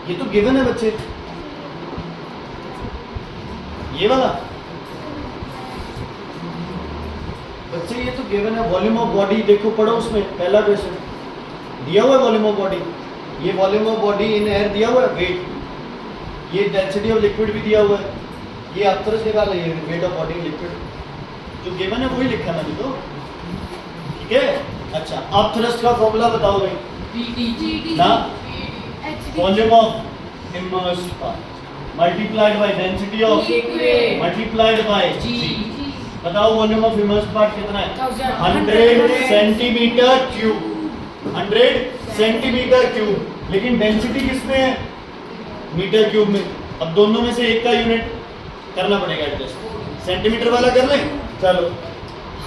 ये तो गिवन है बच्चे, ये वाला बच्चे ये तो गिवन है। वॉल्यूम ऑफ बॉडी देखो, पढ़ो उसमें पहला क्वेश्चन दिया हुआ है, वॉल्यूम ऑफ बॉडी। ये volume of body in air दिया हुआ है, वेट, ये डेंसिटी ऑफ लिक्विड भी दिया हुआ है, ये अपथ्रस्ट निकाला, ये वेट ऑफ बॉडी लिक्विड, जो गिवन है वही लिखा है मैंने तो, ठीक है। अच्छा, अपथ्रस्ट का फॉर्मूला बताओ भाई ना, volume of immersed part multiplied by density of liquid multiplied by G. बताओ वॉल्यूम ऑफ इमर्स्ड पार्ट कितना है? 100 सेंटीमीटर क्यूब, 100 सेंटीमीटर क्यूब। लेकिन डेंसिटी किसमें है? मीटर क्यूब में। अब दोनों में से एक का यूनिट करना पड़ेगा एडजस्ट, सेंटीमीटर वाला कर लें, चलो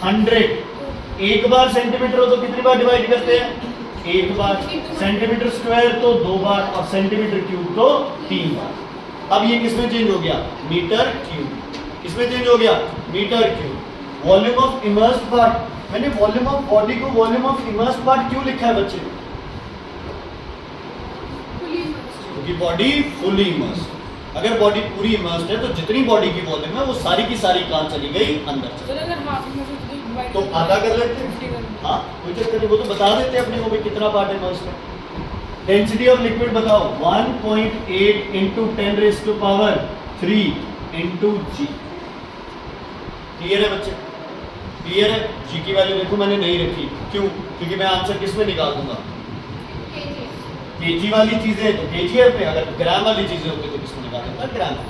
100 एक बार सेंटीमीटर हो तो कितनी बार डिवाइड करते हैं? एक बार। सेंटीमीटर स्क्वायर तो 2 बार, और सेंटीमीटर क्यूब तो 3 बार। अब ये किसमें चेंज हो गया? Metre cube. किसमें चेंज हो गया? Metre cube. Volume of immersed part, मैंने वॉल्यूम ऑफ बॉडी को वॉल्यूम ऑफ इमर्स्ड पार्ट क्यों लिखा है बच्चे? क्योंकि बॉडी फुली इमर्स्ड। अगर बॉडी पूरी इमर्स्ड है तो जितनी बॉडी की वॉल्यूम है वो सारी की सारी कहाँ चली गई? अंदर चली। अगर हाफ में से डिवाइड तो आधा कर लेते हैं, हाँ कोई चक्कर नहीं, वो तो बता देते हैं अपने को भी कितना पार्ट है इमर्स्ड में। डेंसिटी ऑफ लिक्विड बताओ, 1.8 into 10 raise to power 3 into G. Clear है बच्चे? क्लियर है? जी की वैल्यू देखो मैंने नहीं रखी, क्यों? क्योंकि मैं आंसर किस में निकाल दूंगा? केजी वाली चीजें तो केजीएफ में, अगर ग्राम वाली चीजें होती तो किसमें निकाल दूंगा? ग्राम में।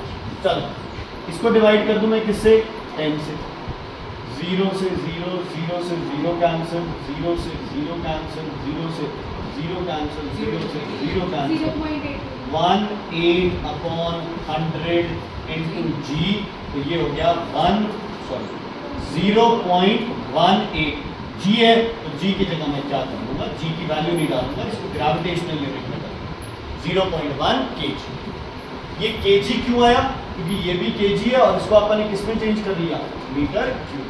चलो इसको डिवाइड कर दूं मैं किससे? 10 से। 0 से 0, 0 से 0 कैंसिल, 0 से 0 कैंसिल, 0 से 0 कैंसिल, 0 से 0 कैंसिल, 1/8 इंटू जी, तो ये हो गया 0.18 जी है, तो जी की जगह मैं क्या कर दूंगा? जी की वैल्यू नहीं डालूंगा, इसको ग्रेविटेशनल यूनिट में करूंगा, 0.1 kg। ये kg क्यों आया? क्योंकि ये भी kg है और इसको अपन ने किसमें चेंज कर दिया? Metre cube.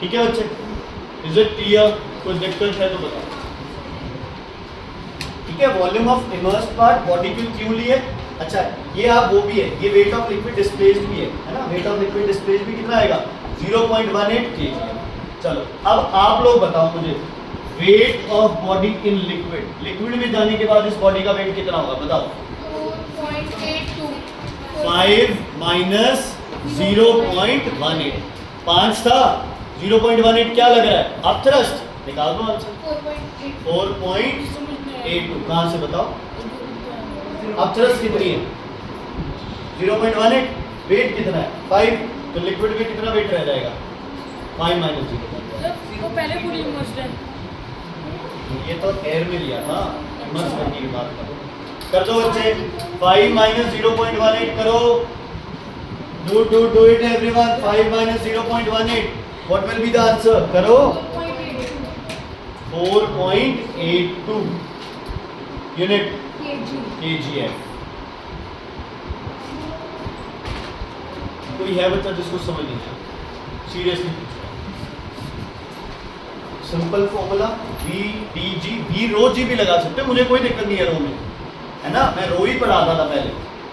ठीक है बच्चे, इज इट क्लियर? कोई दिक्कत है तो बताओ। ठीक है, volume of immersed part body क्यों लिए? अच्छा ये आप वो भी है, ये वेट ऑफ लिक्विड डिस्प्लेस्ड भी है ना? वेट ऑफ लिक्विड डिस्प्लेस्ड भी कितना आएगा? 0.18 kg। चलो अब आप लोग बताओ मुझे, weight of body in liquid, liquid में जाने के बाद इस बॉडी का वेट कितना होगा बताओ? 5 माइनस 0.18, 5 था, 0.18 क्या लग रहा है? अपथ्रस्ट, निकाल दो आंसर। 4.82, कहाँ से बताओ? अपथ्रस्ट कितनी है? 0.18, वेट कितना है? 5, तो लिक्विड में कितना वेट रह जाएगा? 5 माइनस 0। वो पहले पूरी इमर्स्ड है। ये तो एयर में लिया था, इमर्स करने की बात करो। कर दो बच्चे, 5 माइनस 0.18 करो, do it everyone। 5 minus 0.18, what will be the answer? करो, 4.82 यूनिट kgf। कोई है बच्चा जिसको समझ नहीं आया? Seriously simple formula v dg, v रो जी भी लगा सकते हो, मुझे कोई दिक्कत नहीं है रो में, है ना? मैं रो ही पढ़ाता था पहले।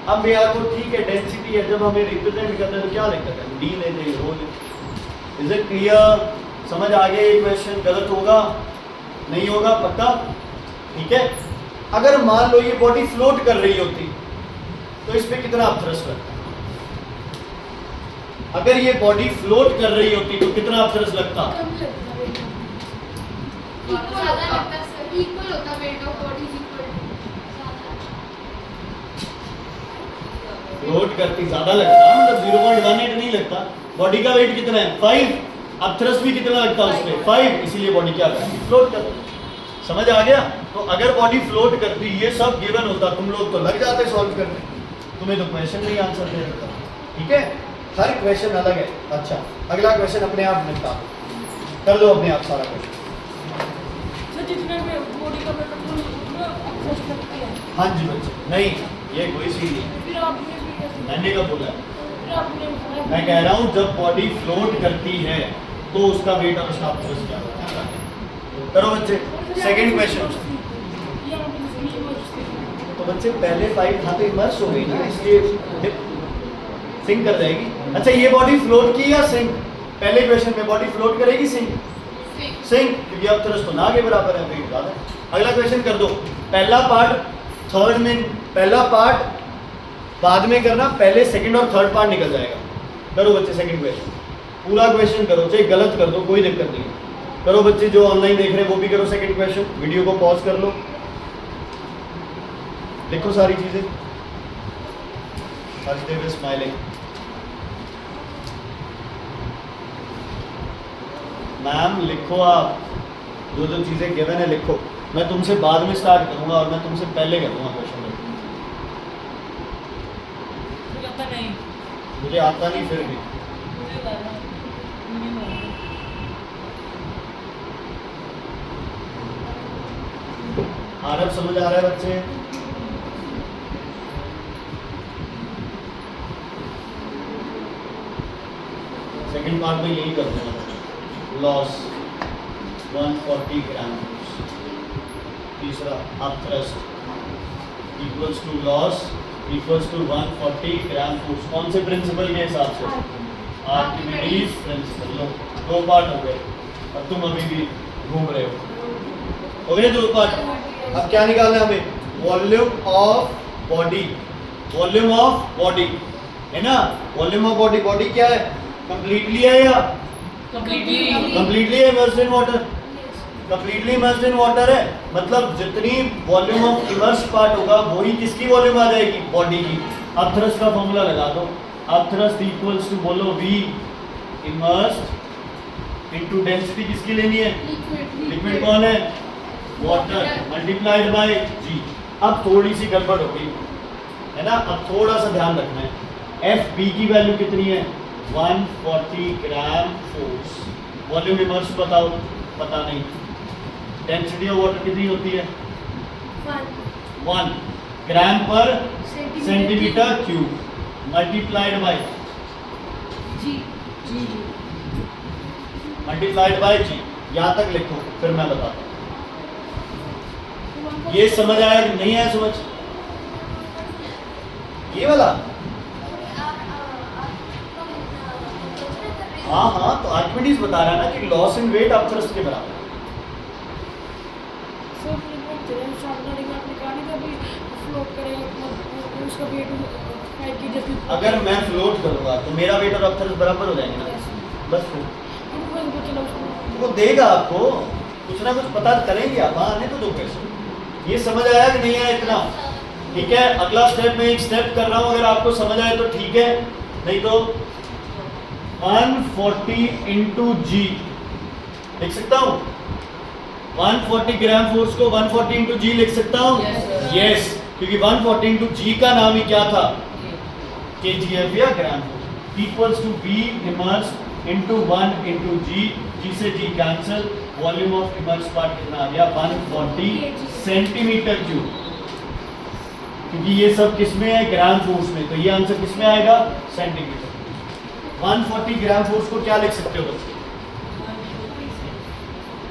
अब मेरा तो ठीक है, डेंसिटी है, जब हमें रिप्रेजेंट करते हैं तो क्या दिक्कत है? डी ले दे, रो ले। Is it clear? समझ आ गया? ये क्वेश्चन गलत होगा नहीं होगा? पक्का? ठीक है। अगर मान लो ये बॉडी फ्लोट कर रही होती तो इस पे कितना अपथ्रस्ट लगता? अगर ये बॉडी फ्लोट कर रही होती तो कितना अपथ्रस्ट लगता? इक्वल होता वेट ऑफ बॉडी फ्लोट करती ज्यादा लगता, मतलब 0.18 नहीं लगता। बॉडी का वेट कितना है 5, अब थ्रस्ट भी कितना लगता है उस पे 5, इसीलिए बॉडी क्या करती है फ्लोट करती है। समझ आ गया? तो अगर बॉडी फ्लोट करती, ये सब गिवन होता, तुम लोग तो लग जाते सॉल्व करने, तुम्हें तो क्वेश्चन नहीं आंसर दे देता। ठीक है, हर क्वेश्चन अलग है। अच्छा, अगला क्वेश्चन अपने आप निपटा कर दो अपने आप सारा क्वेश्चन। सर जितने में बॉडी का वेट उतना एक्सेस करती है। हाँ जी बच्चे, नहीं ये कोई चीज नहीं, फिर आपने भी कैसे मैंने कब बोला है? फिर आपने मैं कह रहा हूँ जब बॉडी फ्लोट करती है तो उसका वेट और उसका थ्रस्ट क्या होता है। करो बच्चे, सेकंड क्वेश्चन। तो बच्चे पहले 5 यहाँ पे इमर्स हो गई ना, इसलिए सिंक कर जाएगी। अच्छा, ये बॉडी फ्लोट की या सिंक? पहले क्वेश्चन में बॉडी फ्लोट करेगी सिंक? सिंक, क्योंकि अब थ्रस्ट तो ना के बराबर है, वेट ज्यादा है। अगला क्वेश्चन कर दो। पहला पार्ट थर्ड में, पहला पार्ट बाद में करना, पहले सेकंड और थर्ड पार्ट निकल जाएगा। करो बच्चे सेकंड क्वेश्चन, पूरा क्वेश्चन करो, चाहे गलत कर दो कोई दिक्कत नहीं है। करो बच्चे, जो ऑनलाइन देख रहे हैं वो भी करो सेकंड क्वेश्चन, वीडियो को पॉज कर लो, लिखो सारी चीजें। हंसते हुए स्माइलिंग। मैम लिखो, आप जो जो चीजें गिवन है लिखो। मैं तुमसे बाद में स्टार्ट करूंगा और मैं तुमसे पहले करूंगा क्वेश्चन। आता नहीं, मुझे आता नहीं फिर भी। मुझे लगा आरब समझ आ रहा है बच्चे? सेकंड पार्ट में यही करते हैं, लॉस 140 ग्राम, तीसरा up thrust equals to loss equals to 140 gram force. कौन से प्रिंसिपल के हिसाब से? Archimedes principal. लो, 2 पार्ट हो गए, अब तुम अभी भी घूम रहे हो गए 2 पार्ट। अब क्या निकालना है हमें? Volume of body, volume of body है ना। वॉल्यूम ऑफ बॉडी, बॉडी क्या है? कंप्लीटली है या completely immersed in water? Completely immersed in water है, मतलब जितनी वॉल्यूम ऑफ इमर्स्ड पार्ट होगा वही किसकी वॉल्यूम आ जाएगी? बॉडी की। अब थ्रस्ट का फॉर्मूला लगा दो। अब थ्रस्ट इक्वल्स टू, बोलो, V इमर्स्ड इनटू डेंसिटी किसकी लेनी है? लिक्विड कौन है? Water, multiplied by G। अब थोड़ी सी गड़बड़ हो गई है ना, अब थोड़ा सा ध्यान रखना है। FB की वैल्यू कितनी है? 140 ग्राम फोर्स। वॉल्यूम इमर्स्ड बताओ, पता नहीं। डेंसिटी ऑफ वाटर कितनी होती है? 1 ग्राम पर centimetre cube, multiplied by multiplied by G। यहाँ तक लिखो, फिर मैं बताता हूँ। ये समझ आया कि नहीं आया समझ? ये वाला? हाँ हाँ, तो आर्किमिडीज बता रहा है ना कि loss in weight of thrust के बराबर। सर फिर शॉर्ट लड़ेगा, आपने कहा नहीं था भी फ्लोट करेगा, उसका वेट 5 kg। अगर मैं फ्लोट करूंगा तो मेरा वेट और थ्रस्ट बराबर हो जाएंगे ना, बस फिर वो देगा आपको, कुछ ना कुछ पता करेंगे आप। हाँ, नहीं तो दो कैसे। ये समझ आया कि नहीं आया इतना? ठीक है, अगला स्टेप में एक स्टेप कर रहा हूँ, अगर आपको समझ आए तो ठीक है, नहीं तो 140 इंटू G लिख सकता हूँ। 140 ग्राम फोर्स को 140 इंटू G लिख सकता हूँ? यस, क्योंकि 140 इंटू G का नाम ही क्या था? kgf या gram force. Equals to V immersed into 1 into G, G से G cancel, volume of immersed part कितना आ गया? 140 सेंटीमीटर क्यूब। क्योंकि ये सब किसमें है? ग्राम फोर्स में, तो ये आंसर किसमें आएगा? सेंटीमीटर। 140 ग्राम फोर्स को क्या लिख सकते हो बच्चे?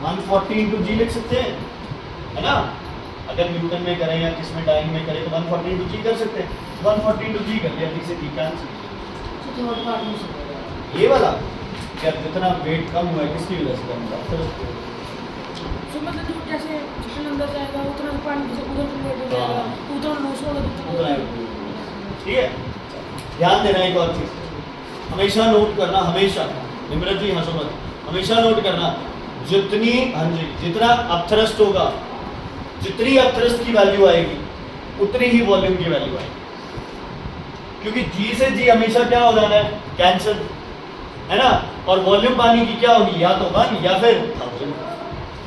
140 इंटू G लिख सकते हैं, है ना। अगर न्यूटन में करें या किसमें डाइन में करें तो 140 इंटू G कर सकते हैं। 140 इंटू G कर लिया, G से G कैंसिल। ये वाला क्या, जितना वेट कम हुआ है किसकी वजह से कम हुआ? मतलब जो जैसे जितना अंदर जाएगा उतना पानी से उधर फ्लोट हो जाएगा, उतना लूज होगा उतना ठीक है। ध्यान देना एक और चीज, हमेशा नोट करना, हमेशा, निम्रत जी हंसो मत, हमेशा नोट करना, जितनी, हाँ जी, जितना अपथ्रस्ट होगा, जितनी अपथ्रस्ट की वैल्यू आएगी उतनी ही वॉल्यूम की वैल्यू आएगी। क्योंकि जी से जी हमेशा क्या हो जाना है, कैंसिल, है ना। और वॉल्यूम पानी की क्या होगी, या तो 1 या फिर 1000,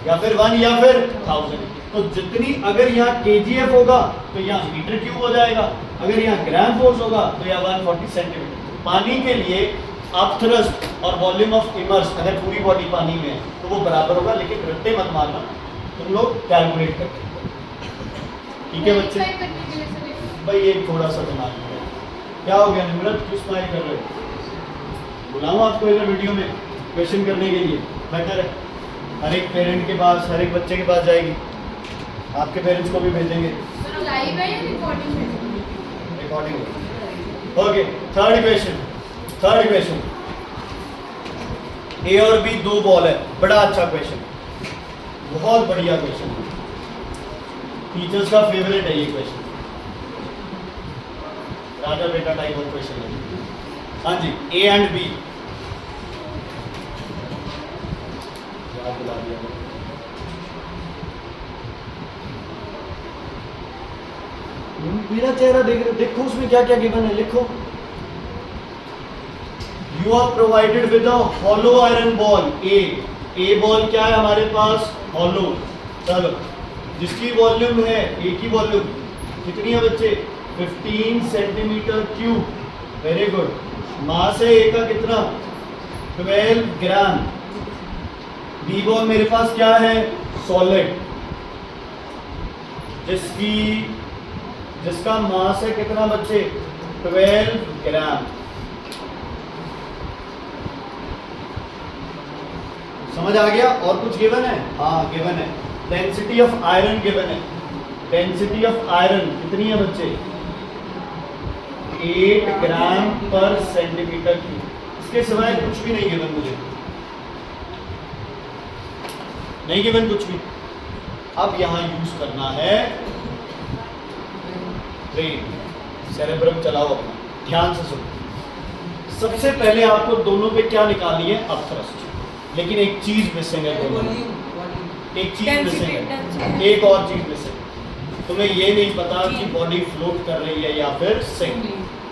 या फिर 1 या फिर 1000। तो जितनी, अगर यहाँ kgf होगा तो यहाँ मीटर क्यूब हो जाएगा, अगर यहाँ ग्राम फोर्स होगा तो यहाँ 140 सेंटीमीटर। पानी के लिए आप थ्रस्ट और वॉल्यूम ऑफ इमर्स अगर पूरी बॉडी पानी में है तो वो बराबर होगा, लेकिन रट्टे मत मारना, तुम लोग कैलकुलेट करते हो, ठीक है बच्चे। Verify करने के लिए सर एक- भाई एक थोड़ा सा दिमाग में क्या हो गया निम्रत, क्यों स्माइल कर रहे हो? बुलाऊं आपको इधर वीडियो में क्वेश्चन करने के लिए, बेटर है। हर एक पेरेंट के पास, हर एक बच्चे के पास जाएगी, आपके पेरेंट्स को भी भेजेंगे सर लाइव है या रिकॉर्डिंग है? Recording. Okay, third question, third question, A और बी दो बॉल है, बड़ा अच्छा क्वेश्चन, बहुत बढ़िया क्वेश्चन, टीचर्स का फेवरेट है ये क्वेश्चन, राजा बेटा टाइप ऑफ क्वेश्चन है। हाँ जी, ए एंड बी, याद दिला दिया मैंने। मेरा चेहरा देख रहे हो, देखो उसमें क्या क्या गिवन है, लिखो। You are provided with a hollow iron ball, A ball क्या है हमारे पास, हॉलो, चलो, जिसकी वॉल्यूम है, ए की वॉल्यूम कितनी है बच्चे, 15 सेंटीमीटर क्यूब, वेरी गुड। मास है ए का कितना, 12 ग्राम। बी बॉल मेरे पास क्या है, सॉलिड, जिसका मास है कितना बच्चे, 12 ग्राम। समझ आ गया? और कुछ गिवन है? हाँ गिवन है, डेंसिटी ऑफ आयरन गिवन है। डेंसिटी ऑफ आयरन कितनी है बच्चे, 8 ग्राम पर सेंटीमीटर क्यूब। इसके सिवाय कुछ भी नहीं गिवन मुझे, नहीं गिवन कुछ भी। अब यहां यूज करना है ब्रेन, सेरेब्रम चलाओ अपना, ध्यान से सुनो। सबसे पहले आपको दोनों पे क्या निकालनी है, अपथ्रस्ट, लेकिन एक चीज मिसिंग है दोनों में, एक चीज मिसिंग है, एक और चीज मिसिंग है। तुम्हें ये नहीं पता कि बॉडी फ्लोट कर रही है या फिर सिंक।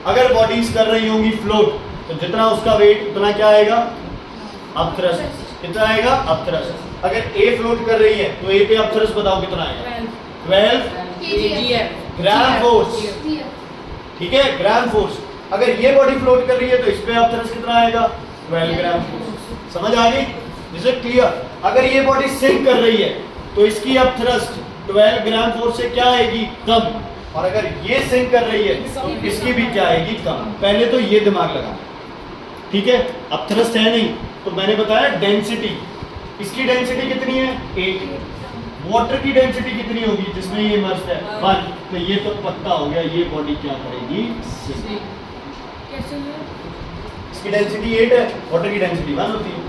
अगर बॉडीज कर रही होंगी फ्लोट तो जितना उसका वेट उतना क्या आएगा, अपथ्रस्ट, कितना आएगा, अपथ्रस्ट। अगर ए फ्लोट कर रही है तो ए पे अपथ्रस्ट बताओ कितना आएगा, 12 KGF ग्राम फोर्स, ठीक है, ग्राम फोर्स। अगर ये बॉडी फ्लोट कर रही है तो इस पे अपथ्रस्ट कितना आएगा, 12 ग्राम फोर्स। समझ आ गई, इज इट क्लियर? अगर ये बॉडी सिंक कर रही है तो इसकी अपथ्रस्ट 12 ग्राम फोर्स से क्या आएगी, कम। और अगर ये सिंक कर रही है तो इसकी भी क्या आएगी, कम। पहले तो ये दिमाग लगाना, ठीक है। अपथ्रस्ट है नहीं तो मैंने बताया डेंसिटी, इसकी डेंसिटी कितनी है, 8। वाटर की डेंसिटी कितनी होगी जिसमें ये इमर्स्ड है, 1। तो ये तो पक्का हो गया, ये बॉडी क्या करेगी, सिंक। कैसे है? इसकी डेंसिटी 8 है, वाटर की डेंसिटी 1 होती है।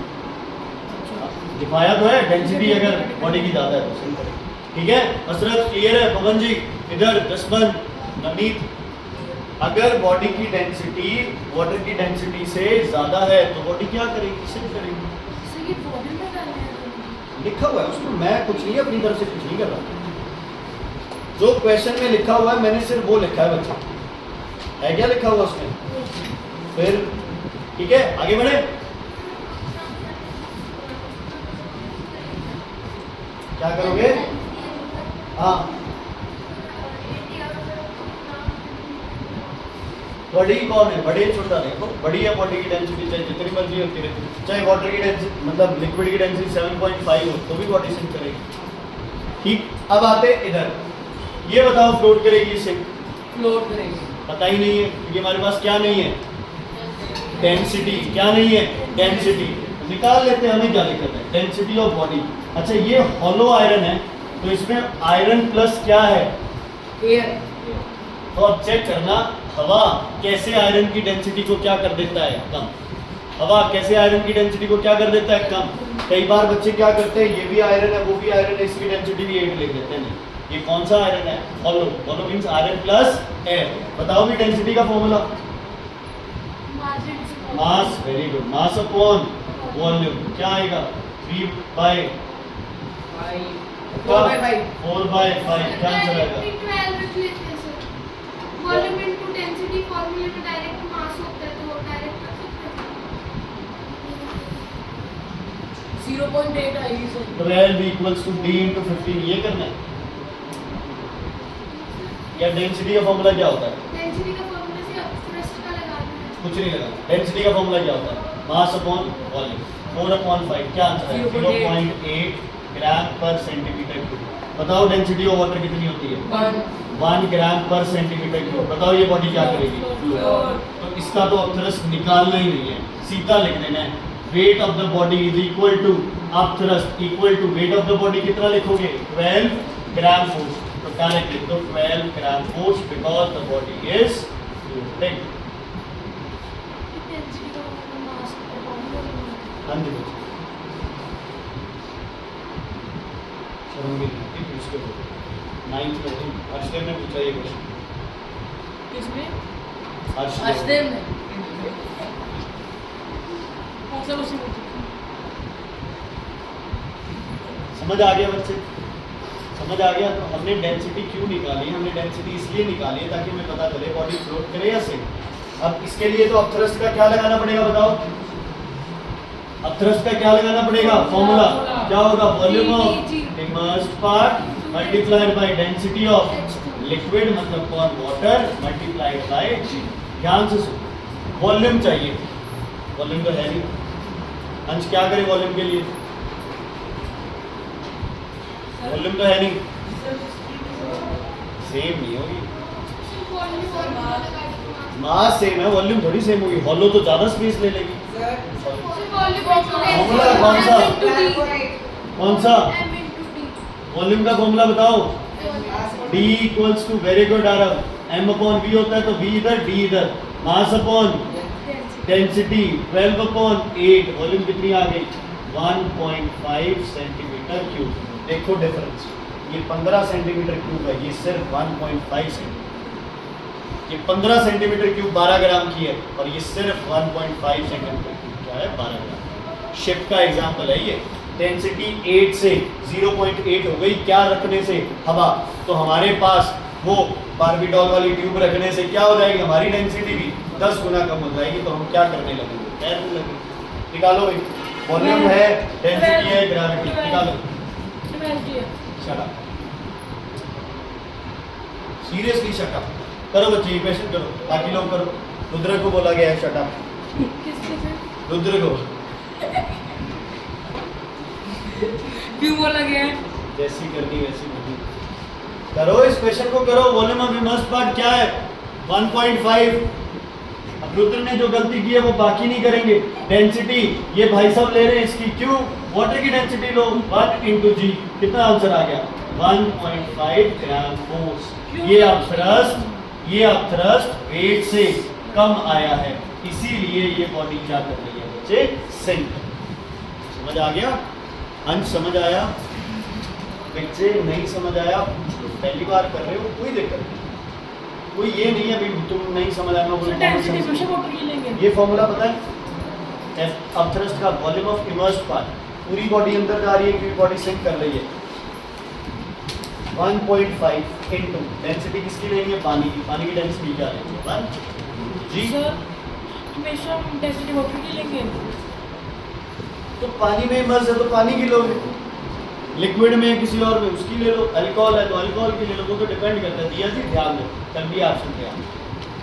दिखाया तो है, डेंसिटी अगर बॉडी की ज़्यादा है तो सिंक करेगी, ठीक है। असरत क्लियर है? पवन जी इधर, जसमन, नवनीत, अगर बॉडी की डेंसिटी वाटर की डेंसिटी से ज़्यादा है तो बॉडी क्या करेगी, सिंक करेगी। सर ये बॉडी में डालना है लिखा हुआ है उसमें, मैं कुछ नहीं अपनी तरफ से कुछ नहीं कर रहा, जो क्वेश्चन में लिखा हुआ है मैंने सिर्फ वो लिखा है बच्चा, है क्या लिखा हुआ उसमें, फिर ठीक है आगे बढ़े। क्या करोगे, हाँ बड़ी कौन है, बड़ी छोटा, देखो बड़ी है बॉडी की डेंसिटी चाहे जितनी मर्जी होती रहे, चाहे वाटर की डेंसिटी मतलब लिक्विड की डेंसिटी 7.5 हो तो भी बॉडी सिंक करेगी, ठीक। अब आते इधर, ये बताओ फ्लोट करेगी सिंक, फ्लोट करेंगे, पता ही नहीं है क्योंकि हमारे पास क्या नहीं है, डेंसिटी, क्या नहीं है, डेंसिटी। निकाल लेते हैं, हमें क्या दिक्कत है, डेंसिटी ऑफ बॉडी। अच्छा ये हॉलो आयरन है तो इसमें आयरन प्लस क्या है, एयर, तो अब चेक करना हवा कैसे आयरन की डेंसिटी को क्या कर देता है, कम। हवा कैसे आयरन की डेंसिटी को क्या कर देता है, कम। कई बार बच्चे क्या करते हैं, ये भी आयरन है वो भी आयरन है, इसकी डेंसिटी भी 8 लिख देते हैं। ये कौन सा आयरन है, hollow, hollow means iron plus air. बताओ भी डेंसिटी का formula, mass, very good, mass upon volume, क्या आएगा 3/4/5, क्या आंसर आएगा, वॉल्यूम इनटू डेंसिटी फॉर्मूला वाले में डायरेक्ट मास होता है तो वो डायरेक्ट रख सकते हैं। 0.8 आएगी sir. 12 equals to d into 15 ये करना है। या डेंसिटी का फॉर्मूला क्या होता है? डेंसिटी का फॉर्मूला से थ्रस्ट का लगाना है। कुछ नहीं लगा। डेंसिटी का फॉर्मूला क्या होता है? मास अपॉन वॉल्यूम। 4/5 क्या आंसर है? 0.8 ग्राम पर सेंटीमीटर क्यूब। बताओ डेंसिटी ऑफ वाटर कितनी होती है? 1 ग्राम पर सेंटीमीटर क्यूब। बताओ ये बॉडी क्या करेगी? तो इसका तो अब थ्रस्ट निकालना ही नहीं है, सीधा लिख देना है। Weight of the body is equal to upthrust equal to weight of the body कितना लिखोगे? 12 ग्राम फोर्स। तो डायरेक्ट लिख दो 12 gram force because the body is floating. Density का मास अपॉन वॉल्यूम। हाँ जी बच्चे शर्मगी नहीं पूछ के बोलो। 9th में अर्शदेव ने पूछा ये क्वेश्चन। किसमें? अर्शदेव में। कौन सा क्वेश्चन पूछा? समझ आ गया बच्चे? समझ आ गया? तो हमने डेंसिटी क्यों निकाली? हमने डेंसिटी इसलिए निकाली है ताकि हमें पता चले बॉडी फ्लोट करे या सिंक। अब इसके लिए तो अब थ्रस्ट का क्या लगाना पड़ेगा बताओ? अब थ्रस्ट का क्या लगाना पड़ेगा? फॉर्मूला क्या होगा? Volume of immersed part multiplied by density of liquid मतलब कौन? वाटर मल्टीप्लाइड बाय जी। ध्यान से सुनो, वॉल्यूम चाहिए। वॉल्यूम तो है नहीं। अंश क्या करे वॉल्यूम के लिए? वॉल्यूम तो है नहीं, सेम नहीं होगी। मास सेम है, वॉल्यूम थोड़ी सेम होगी। हॉलो तो ज्यादा स्पेस ले लेगी। फॉर्मूला कौन सा? कौन सा? वॉल्यूम का फॉर्मूला बताओ। D equals to very good Aarav. M upon V होता है तो V इधर D इधर। Mass upon density 12 upon 8। Volume कितनी आ गई? 1.5 सेंटीमीटर क्यूब। देखो डिफरेंस, ये 15 सेंटीमीटर क्यूब है, ये सिर्फ 1.5 सेंटीमीटर। ये 15 सेंटीमीटर क्यूब 12 ग्राम की है और ये सिर्फ 1.5 सेंटीमीटर क्यूब क्या है? 12 ग्राम। शिप का एग्जांपल है ये। डेंसिटी 8 से 0.8 हो गई, क्या रखने से? हवा। तो हमारे पास वो बारबी डॉल वाली ट्यूब रखने से क्या हो जाएगी? हमारी डेंसिटी भी 10 गुना कम हो जाएगी। तो हम क्या करने लगेंगे? तैरने लगेंगे। निकालो भाई, वॉल्यूम है, डेंसिटी है, ग्रेविटी। निकालो। Shut up, seriously shut up करो बच्चे, क्वेश्चन करो, बाकी लोग करो। रुद्र को बोला गया है शट अप। रुद्र को क्यों बोला गया है? जैसी करनी वैसी करनी। करो इस क्वेश्चन को करो। वॉल्यूम ऑफ इमर्स्ड पार्ट क्या है? 1.5। अब रुद्र ने जो गलती की है वो बाकी नहीं करेंगे। डेंसिटी ये भाई साहब ले रहे हैं इसकी, क्यों? वाटर की डेंसिटी लो 1 इंटू जी। कितना आंसर आ गया? 1.5 ग्राम फोर्स। ये आप थ्रस्ट वेट से कम आया है, इसीलिए ये बॉडी क्या कर रही है बच्चे? सिंक। समझ आ गया? अंश समझ आया? बच्चे नहीं समझ आया? पहली बार कर रहे हो, कोई दिक्कत नहीं। कोई ये नहीं है भाई तुम नहीं समझ आया बोलो। ये फॉर्मूला पता है? अब थ्रस्ट का वॉल्यूम ऑफ इमर्स्ड पार्ट, पूरी बॉडी अंदर जा रही है क्योंकि बॉडी सिंक कर रही है। 1.5 इंटू डेंसिटी किसकी लेंगे? है पानी की। पानी की डेंसिटी क्या लेंगे? 1 जी। सर हमेशा हम डेंसिटी वाटर की लेंगे। तो पानी में इमर्स है तो पानी की लोगे, लिक्विड में किसी और में उसकी ले लो, अल्कोहल है तो अल्कोहल की ले लो। वो तो डिपेंड करता है। दिया जी ध्यान दो, कल भी एब्सेंट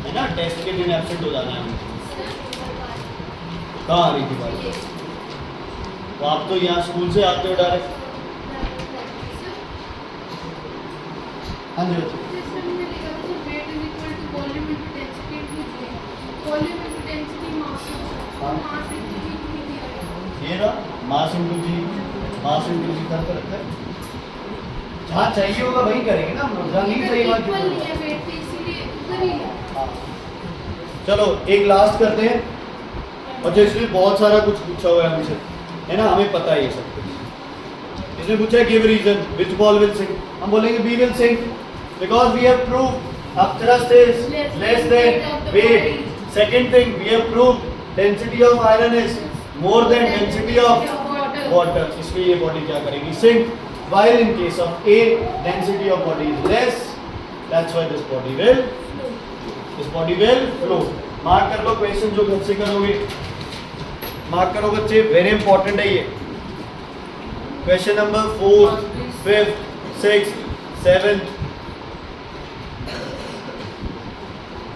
है ना, टेस्ट के दिन एब्सेंट हो जाना है। कहाँ आ रही थी बात? तो आप तो यहाँ स्कूल से आते हो डायरेक्ट। हाँ जी बच्चे। ये ना मास इंटू जी, मास इंटू जी करके रखते हैं। जहाँ चाहिए होगा वही करेंगे ना हम लोग, जहाँ नहीं चाहिए वहाँ क्यों करेंगे? हाँ। चलो एक लास्ट करते हैं। अच्छा इसमें बहुत सारा कुछ पूछा हुआ है हमसे, है ना, हमें पता है ये सब कुछ। इसने पूछा give reason which ball will sink. हम बोलेंगे B will sink because we have prove अब thrust is less than weight. Second thing we have prove density of iron is more than density of water. इसलिए ये body क्या करेगी? Sink. while in case of A density of body is less, that's why this body will, इस body will float. Mark कर लो question जो घर से करोगे, मार्क करो बच्चे, वेरी इंपॉर्टेंट है ये। क्वेश्चन नंबर 4, 5, 6, 7,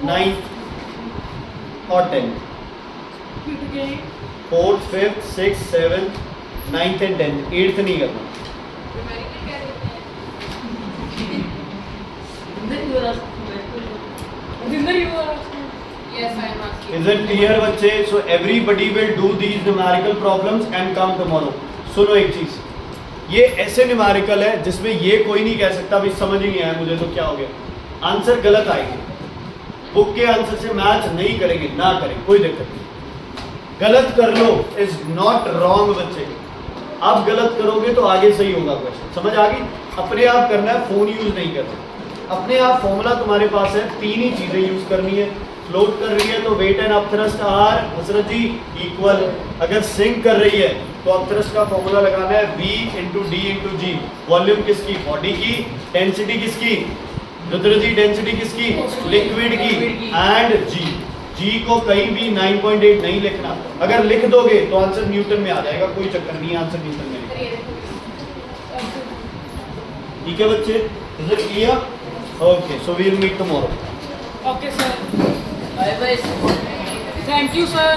9 और 10। Repeat again. 4th, 5th, 6th, 7th, 9th and 10th। 8th नहीं करना। Dinner you are asking. Yes, I am asking. Is it clear बच्चे? So everybody will do these numerical problems and come tomorrow। सुनो एक चीज, ये ऐसे numerical है जिसमें ये कोई नहीं कह सकता भाई समझ ही नहीं आया मुझे तो क्या हो गया, आंसर गलत आएंगे। बुक के आंसर से मैच नहीं करेंगे, ना करें, कोई दिक्कत नहीं। गलत कर लो इज नॉट रॉन्ग बच्चे, आप गलत करोगे तो आगे सही होगा क्वेश्चन, समझ आ गई? अपने आप करना है, फोन यूज नहीं करना। अपने आप फॉर्मूला तुम्हारे पास है, 3 ही चीजें यूज करनी है। फ्लोट कर रही है तो wait and upthrust are Hasrat ji equal. अगर सिंक कर रही है तो अपथ्रस्ट का फॉर्मूला लगाना है V इंटू डी इंटू जी। वॉल्यूम किसकी? बॉडी की। डेंसिटी किसकी? रुद्र जी डेंसिटी किसकी? लिक्विड की। एंड जी को कहीं भी 9.8 नहीं लिखना, अगर लिख दोगे तो आंसर न्यूटन में आ जाएगा, कोई चक्कर नहीं, आंसर न्यूटन में आएगा। ठीक है बच्चे, is it clear? Okay, so we will meet tomorrow. Okay, sir. Bye bye. Thank you, sir.